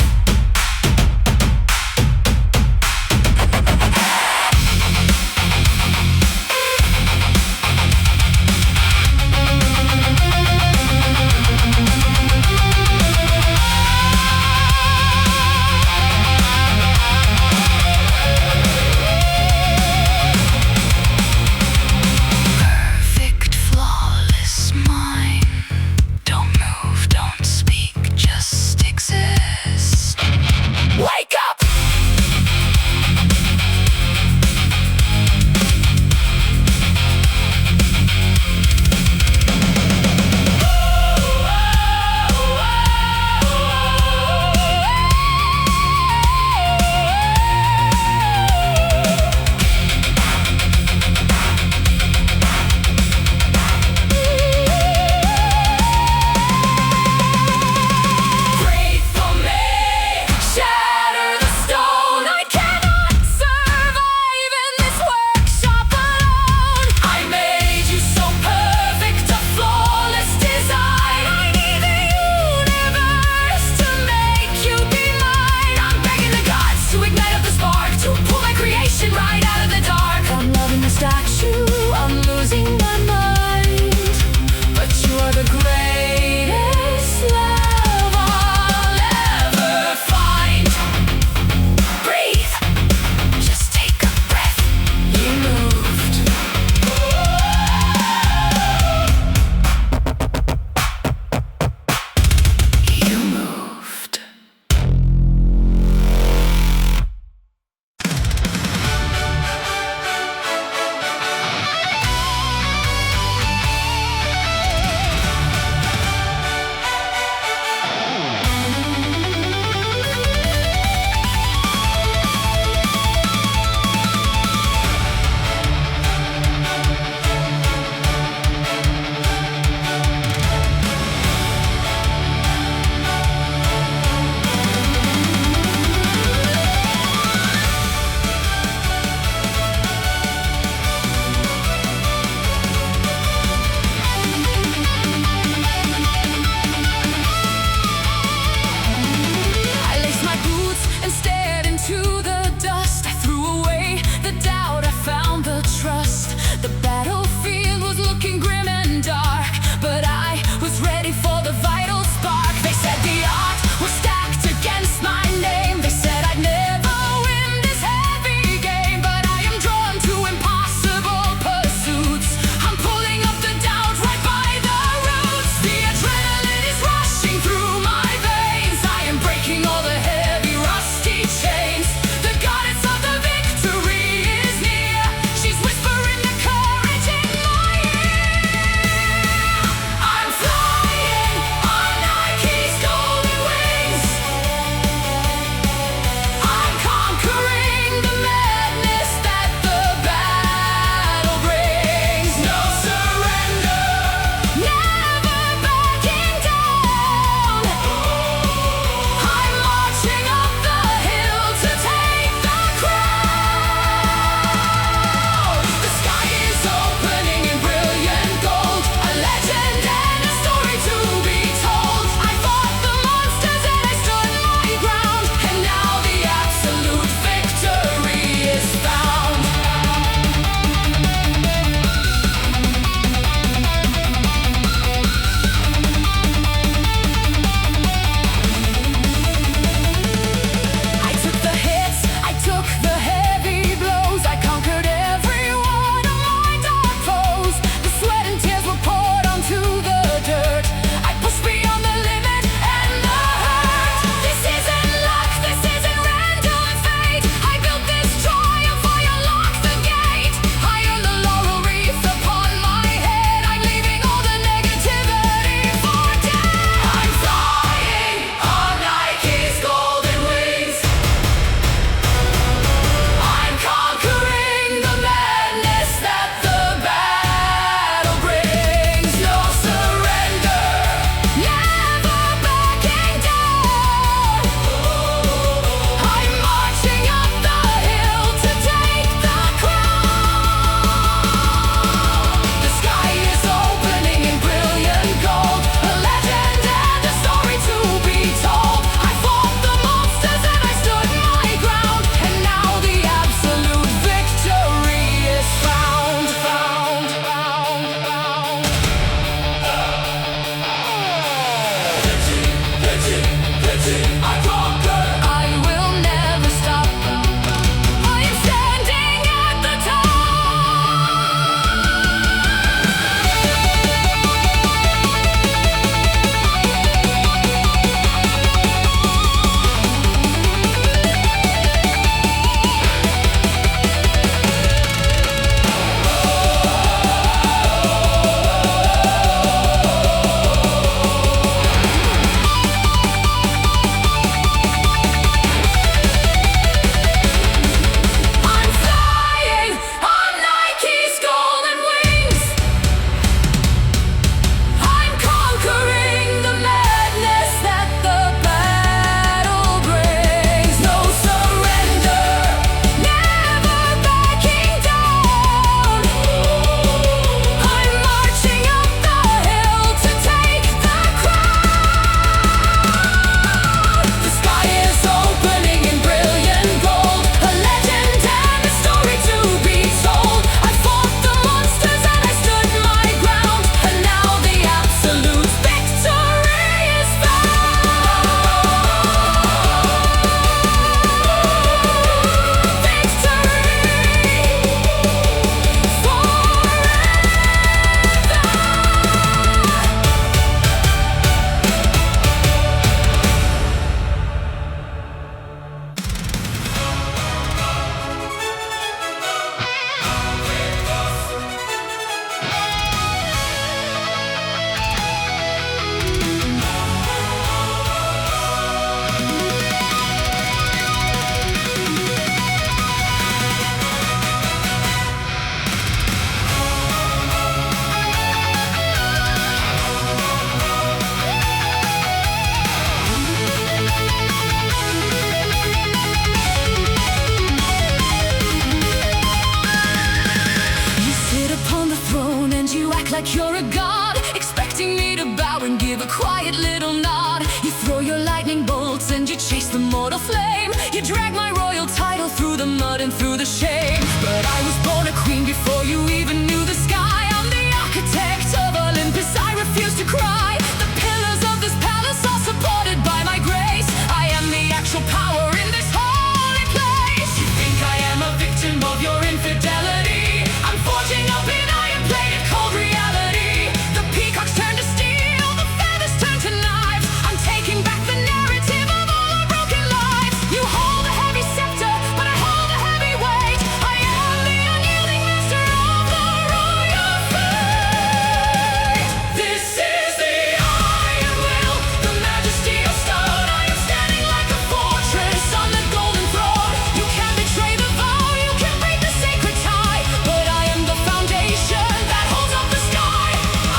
face the mortal flame. You drag my royal title through the mud and through the shame. But I was born a queen before you even knew the sky. I'm the architect of Olympus, I refuse to cry. The pillars of this palace are supported by my grace. I am the actual power in this holy place. You think I am a victim of your infidelity? I'm forging up in iron-plated cold reality. The peacocks turn to steel, the feathers turn to knives. I'm taking back the narrative of all our broken lives. You hold a heavy scepter, but I hold a heavy weight. I am the unyielding master of the royal fate. This is the iron will, the majesty of stone. I am standing like a fortress on the golden throne. You can betray the vow, you can break the sacred tie, but I am the foundation that holds up the sky.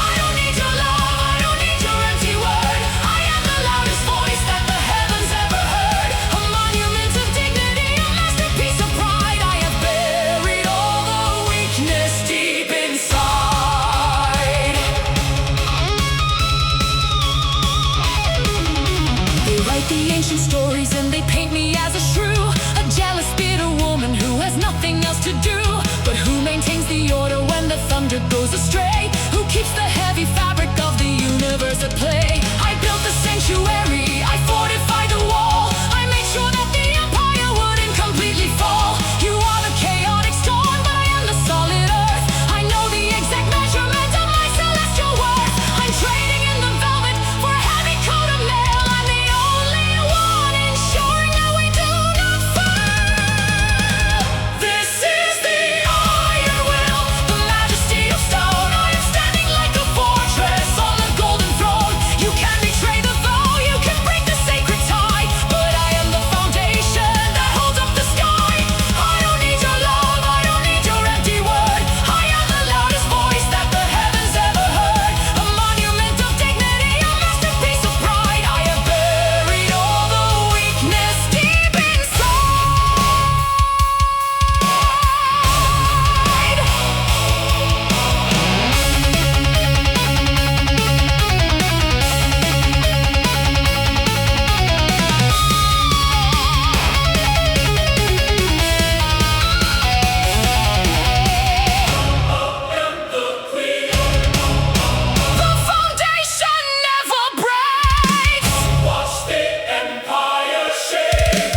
I don't need your love, I don't need your empty word. I am the loudest voice that the heavens ever heard. A monument of dignity, a masterpiece of pride. I have buried all the weakness deep inside. They write the ancient stories and they paint me as a shrew, a jealous bitter woman who has nothing else to do. But who maintains the order when the thunder goes astray? Who keeps the heavy fabric of the universe at play? I built the sanctuary, I fortified the wall. I made sure that the empire wouldn't completely fall. You are the chaotic storm, but I am the solid earth. I know the exact measurement of my celestial worth. I'm trading in the velvet for a heavy coat of mail. I'm the only one ensuring that we do not fall. This is the iron will, the majesty of stone. I am standing like a fortress on the golden throne. You can betray the vow, you can break the sacred tie, but I am the foundation that holds up the sky. I don't need your love, I don't need your empty word. I am the loudest voice that the heavens ever heard. A monument of dignity, a masterpiece of pride. I have buried all the weakness deep inside. The foundation never breaks. Watch the empire shake.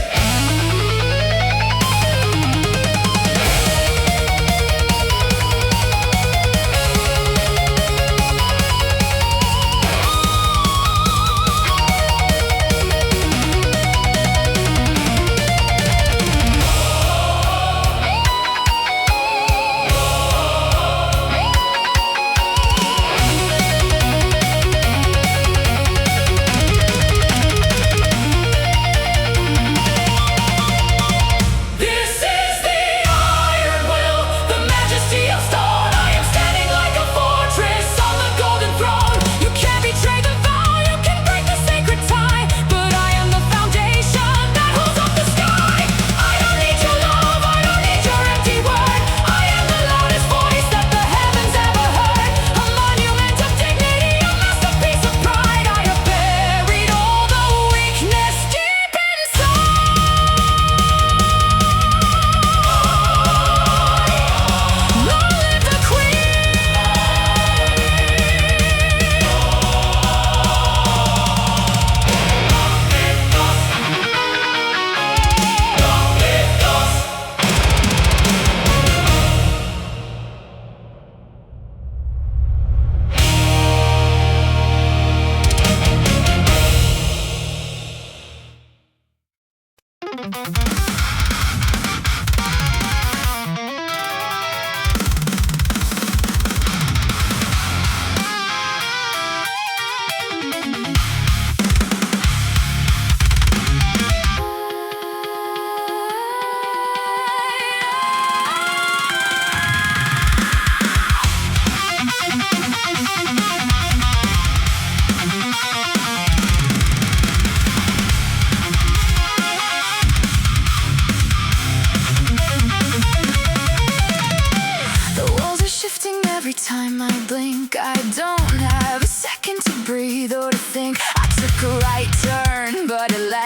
This is the iron will, the majesty of stone. I am standing like a fortress on the golden throne. You can't betray the vow, you can break the sacred tie, but I am the foundation that holds up the sky. I don't need your love, I don't need your empty word. I am the loudest voice that the heavens ever heard. A monument of dignity, a masterpiece of pride. I have buried all the weakness deep inside. Long live the queen!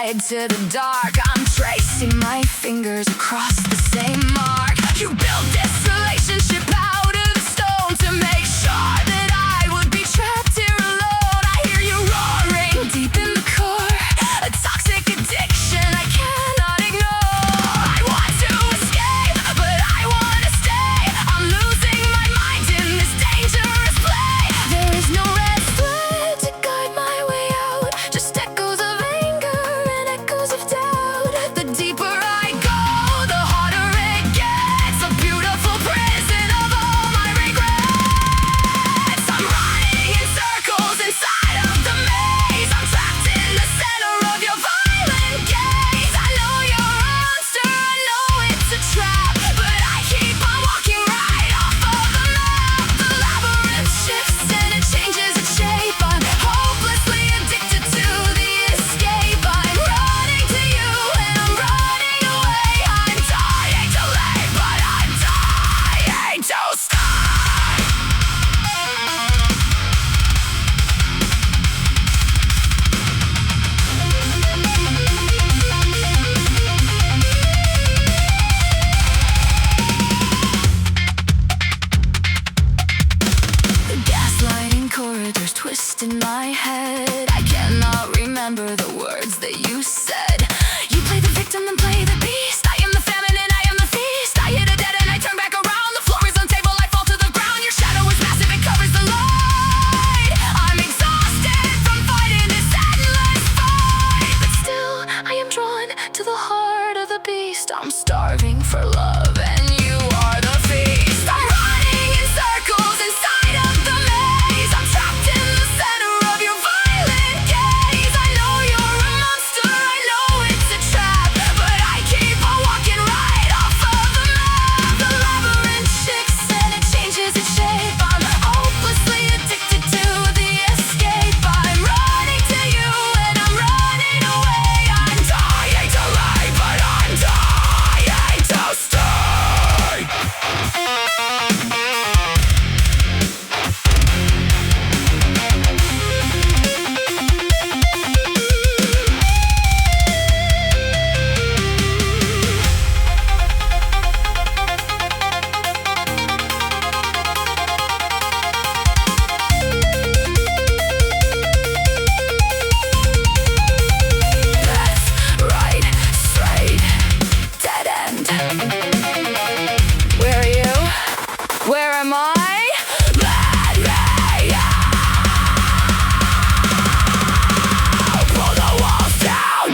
light to the dark. I'm tracing my fingers across the same mark. You built this relationship out of the stone to make sure that I would be trapped here alone. I hear you roaring deep in the core, a toxic addiction I cannot ignore. I want to escape, but I want to stay. I'm losing my mind in this dangerous play. There is no red thread to guide my way out, just echoes of anger and echoes of doubt. The deeper I go, the harder it gets, a beautiful prison of all my regrets. I'm running in circles inside of the maze. I'm trapped in the center of your violent gaze. I know you're a monster, I know it's a trap, but I keep on walking right off of the map. The labyrinth shifts and it changes its shape. I'm hopelessly addicted to the escape. I'm running to you and I'm running away. I'm dying to leave, but I'm dying to stay. The gaslighting corridors twist in my head. I cannot remember the words that you said. You play the victim and play the beast. I am the famine and I am the feast. I hit a dead and I turn back around. The floor is unstable, I fall to the ground. Your shadow is massive, it covers the light. I'm exhausted from fighting this endless fight, but still I am drawn to the heart of the beast. I'm starving for love and you are the feast. I'm running in circles inside of the maze. I'm trapped in the center of your violent gaze. I know you're a monster, I know it's a trap, but I keep on walking right off of the map. The labyrinth shifts and it changes its shape. I'm hopelessly addicted to the escape. I'm running to you and I'm running away. I'm dying to leave, but I'm dying to stay. Left, right, straight, dead end. Where are you? Where am I? Let me out. Pull the walls down.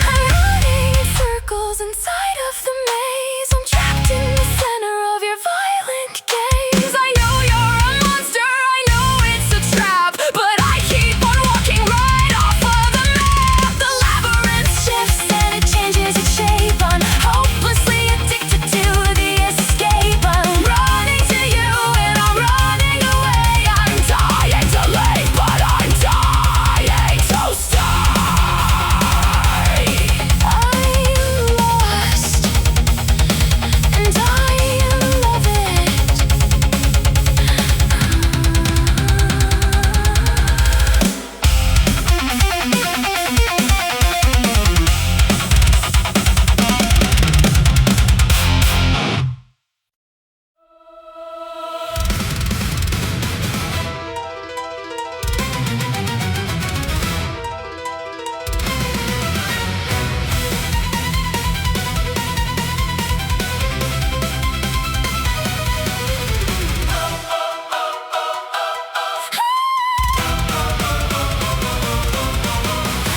I'm running in circles inside of the maze. I'm trapped in the center of your violent gaze. I know you're a monster, I know it's a trap, but I keep on walking right off of the map. The labyrinth shifts and it changes its shape. I'm hopelessly addicted to the escape. I'm running to you and I'm running away. I'm dying to leave, but I'm dying to stay. I'm lost and I love it.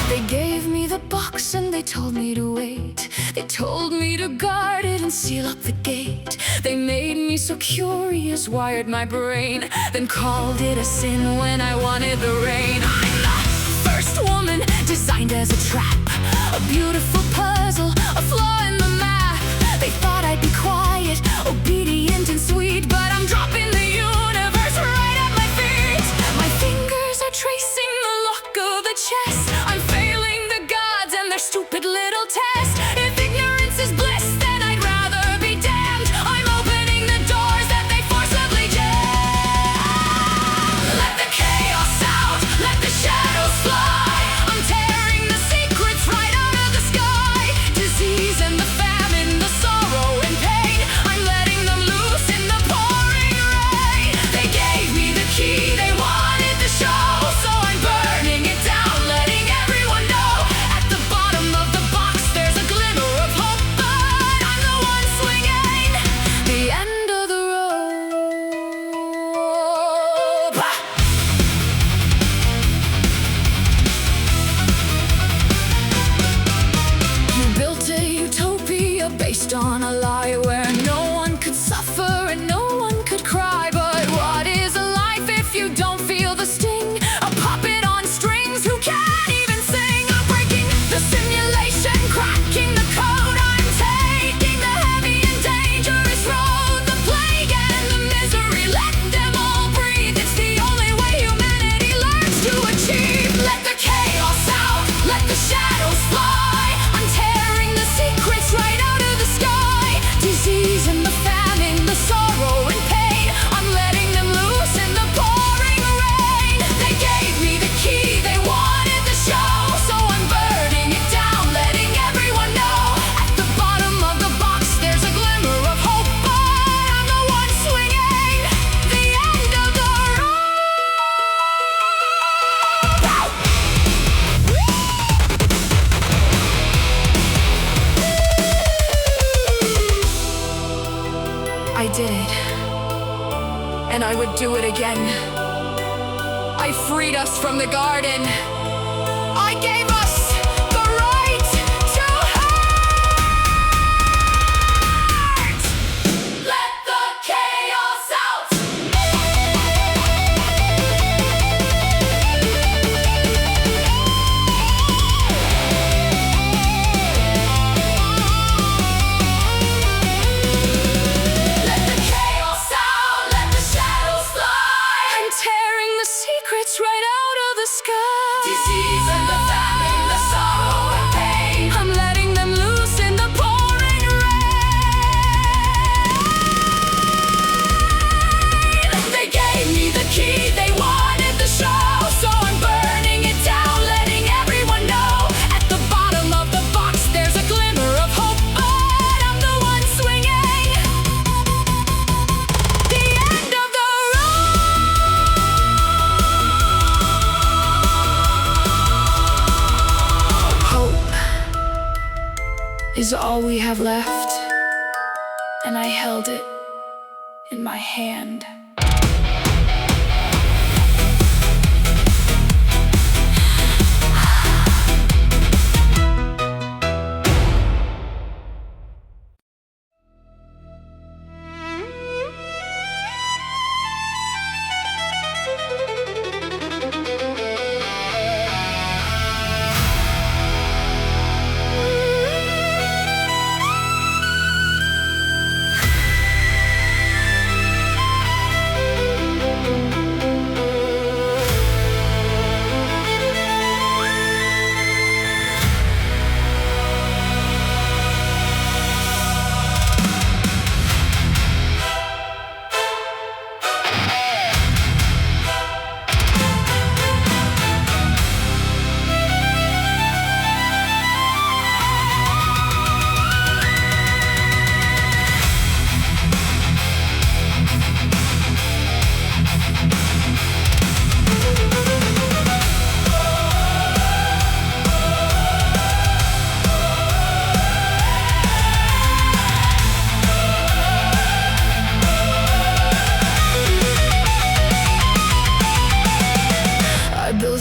They gave me the box and they told me to wait. They told me to guard it and seal up the gate. They made me so curious, wired my brain, then called it a sin when I wanted the rain. I'm the first woman designed as a trap, a beautiful puzzle, a flaw in the map. on a lie where no one could suffer and no one could cry. But what is a life if you don't feel the sting? A puppet on strings who can't even sing. I'm breaking the simulation, cracking the code. I'm taking the heavy and dangerous road. The plague and the misery, let them all breathe. It's the only way humanity learns to achieve. Let the chaos out, let the shadows fly. I'm tearing the secrets right out of the sky. Disease and the famine, the sorrow and pain, I'm letting them loose in the pouring rain. They gave me the key, they wanted the show, so I'm burning it down, letting everyone know. At the bottom of the box there's a glimmer of hope, but I'm the one swinging the end of the rope. I did it, and I would do it again. I freed us from the garden. I gave us the right to hurt. Let the chaos out. Let the chaos out, let the shadows fly. I'm tearing the secrets right out of the sky. Disease and the famine, the sorrow and pain, I'm letting them loose in the pouring rain. They gave me the key, they wanted the show, so I'm burning it down, letting everyone know. At the bottom of the box there's a glimmer of hope, but I'm the one swinging the end of the road. Hope is all we have left, and I held it in my hand.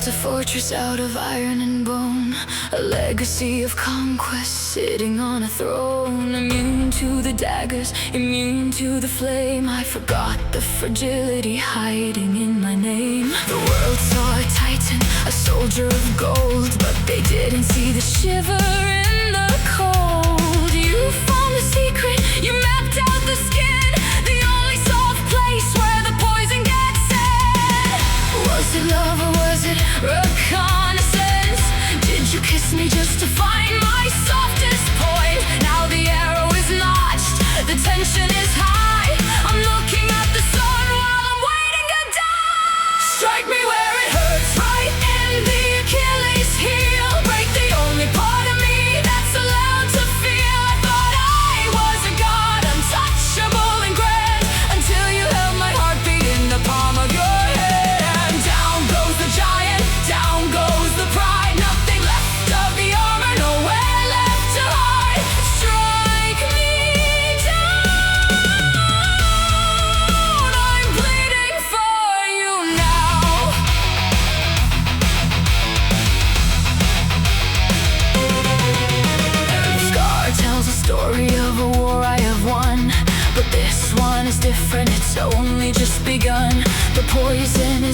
A fortress out of iron and bone, a legacy of conquest sitting on a throne. Immune to the daggers, immune to the flame. I forgot the fragility hiding in my name. The world saw a titan, a soldier of gold, but they didn't see the shiver in the cold. You found the secret, you mapped out the skin, the only soft place where the poison gets in. Was it love or was it reconnaissance? Did you kiss me just to find my softest point? Now the arrow is notched, the tension is high. I'm looking at the sun while I'm waiting to die. Strike me where it hurts, right in the Achilles heel. Break the only part of me that's allowed to feel. I thought I was a god, untouchable and grand, until you held my heartbeat in the palm of your hand. Down goes the giant, down goes the pride. Nothing left of the armor, nowhere left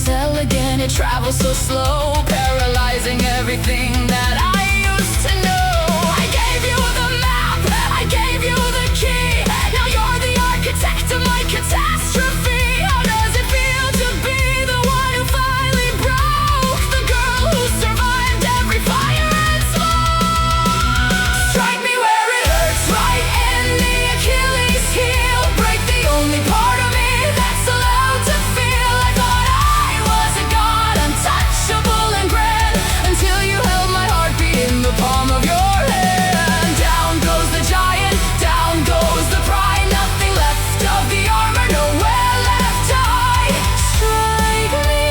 is elegant, it travels so slow, paralyzing everything that I used to know. I gave you the map, I gave you the key. Now you're the architect of my catastrophe. How does it feel to be the one who finally broke? The girl who survived every fire and smoke. Strike me where it hurts, right in the Achilles heel. Break the only part of me that's allowed to feel. I thought I was a god, untouchable and grand, until you held my heartbeat in the palm of your hand. Down goes the giant, down goes the pride. Nothing left of the armor, nowhere left to hide. Strike me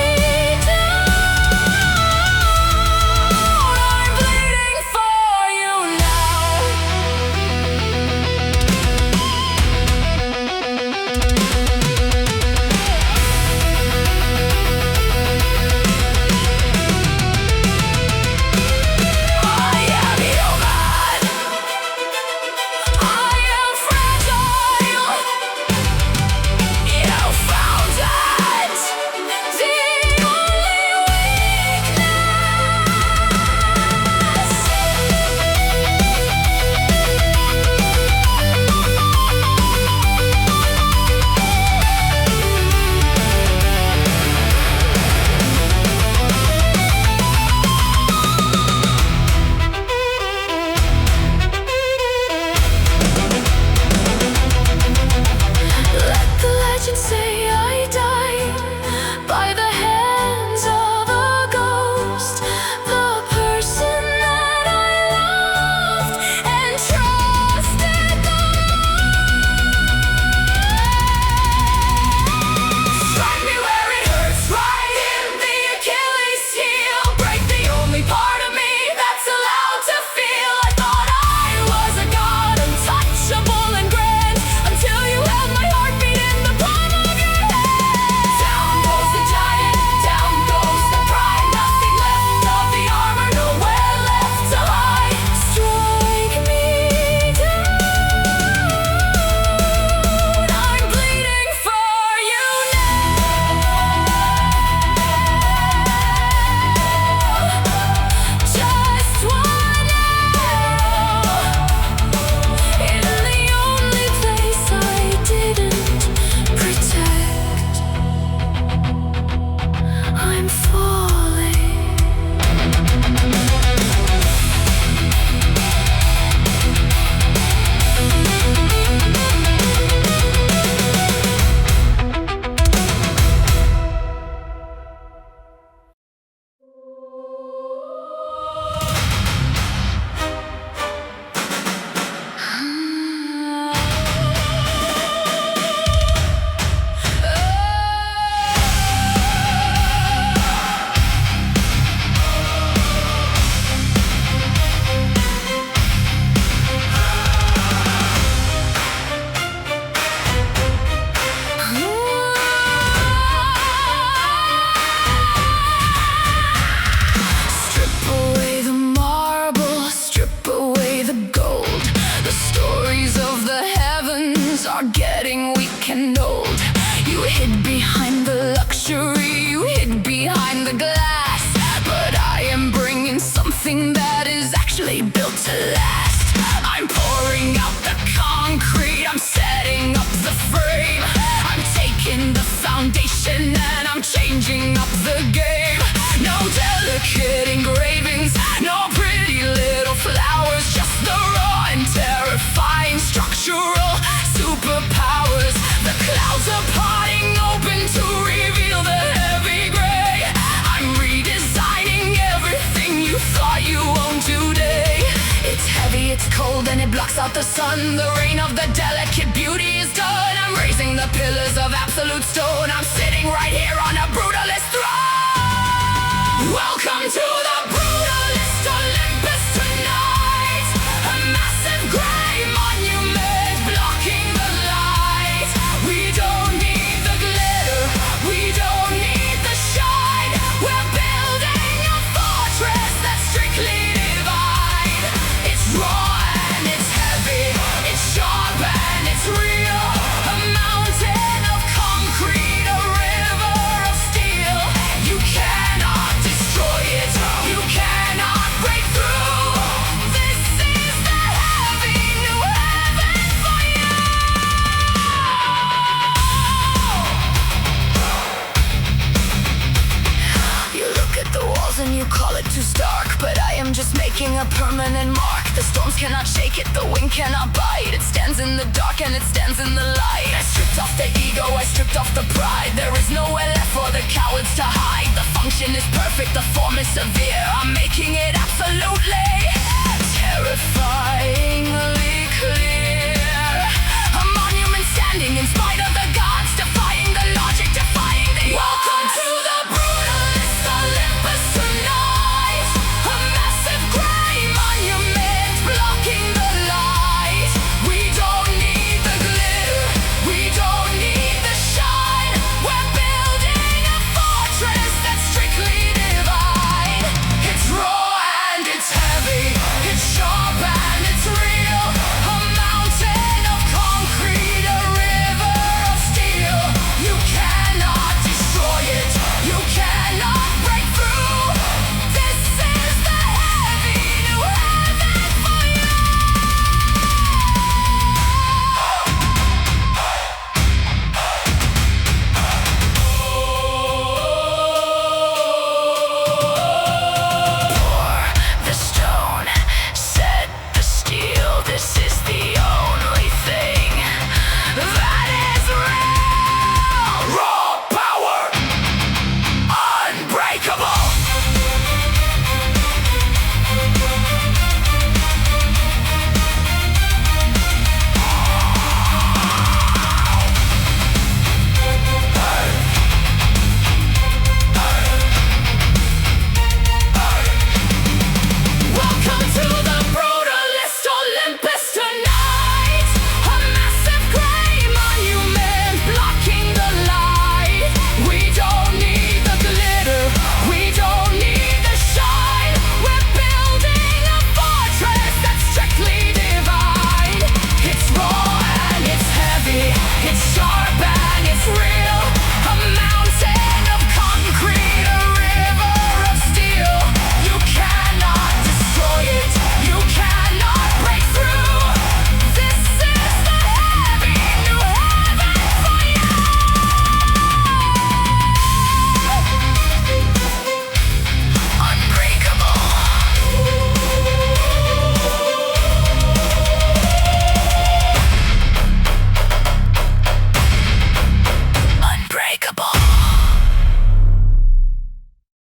down, I'm bleeding for you now. I am human, I am fragile. You found it, the only Let the legend say I died by the hands of a ghost, the person that I loved and trusted the most. Strike me where it hurts, right in the Achilles heel. Break the only part of me that's allowed to feel. I thought I was a god, untouchable and grand, until you held my heartbeat in the palm of your hand. Down goes the giant, down goes the pride. Nothing left of the armor, nowhere left to hide. Strike me down, I'm bleeding for you now. Just one arrow in the only place I didn't protect. I'm falling. Strip away the marble, strip away the gold. The stories of the heavens are getting weak and old. You hid behind the luxury, you hid behind the glass, but I am bringing something that is actually built to last. I'm pouring out the concrete, I'm setting up the frame. I'm taking the foundation and I'm changing up the game. No delicate engravings, no pretty little flowers, just the raw and terrifying structural superpowers. The clouds are parting open to reveal the heavy gray. I'm redesigning everything you thought you owned today. It's heavy, it's cold, and it blocks out the sun. The reign of the delicate beauty is done. I'm raising the pillars of absolute stone. I'm sitting right here on a brutalist throne. Welcome to the Brutalist Olympus tonight. A massive gray monument blocking the light. We don't need the glitter, we don't need the shine. We're building a fortress that's strictly divine. It's raw and it's heavy, it's sharp and it's real. A mountain of concrete, a river of making a permanent mark. The storms cannot shake it, the wind cannot bite. It stands in the dark and it stands in the light. I stripped off the ego, I stripped off the pride. There is nowhere left for the cowards to hide. The function is perfect, the form is severe. I'm making it absolutely terrifyingly clear.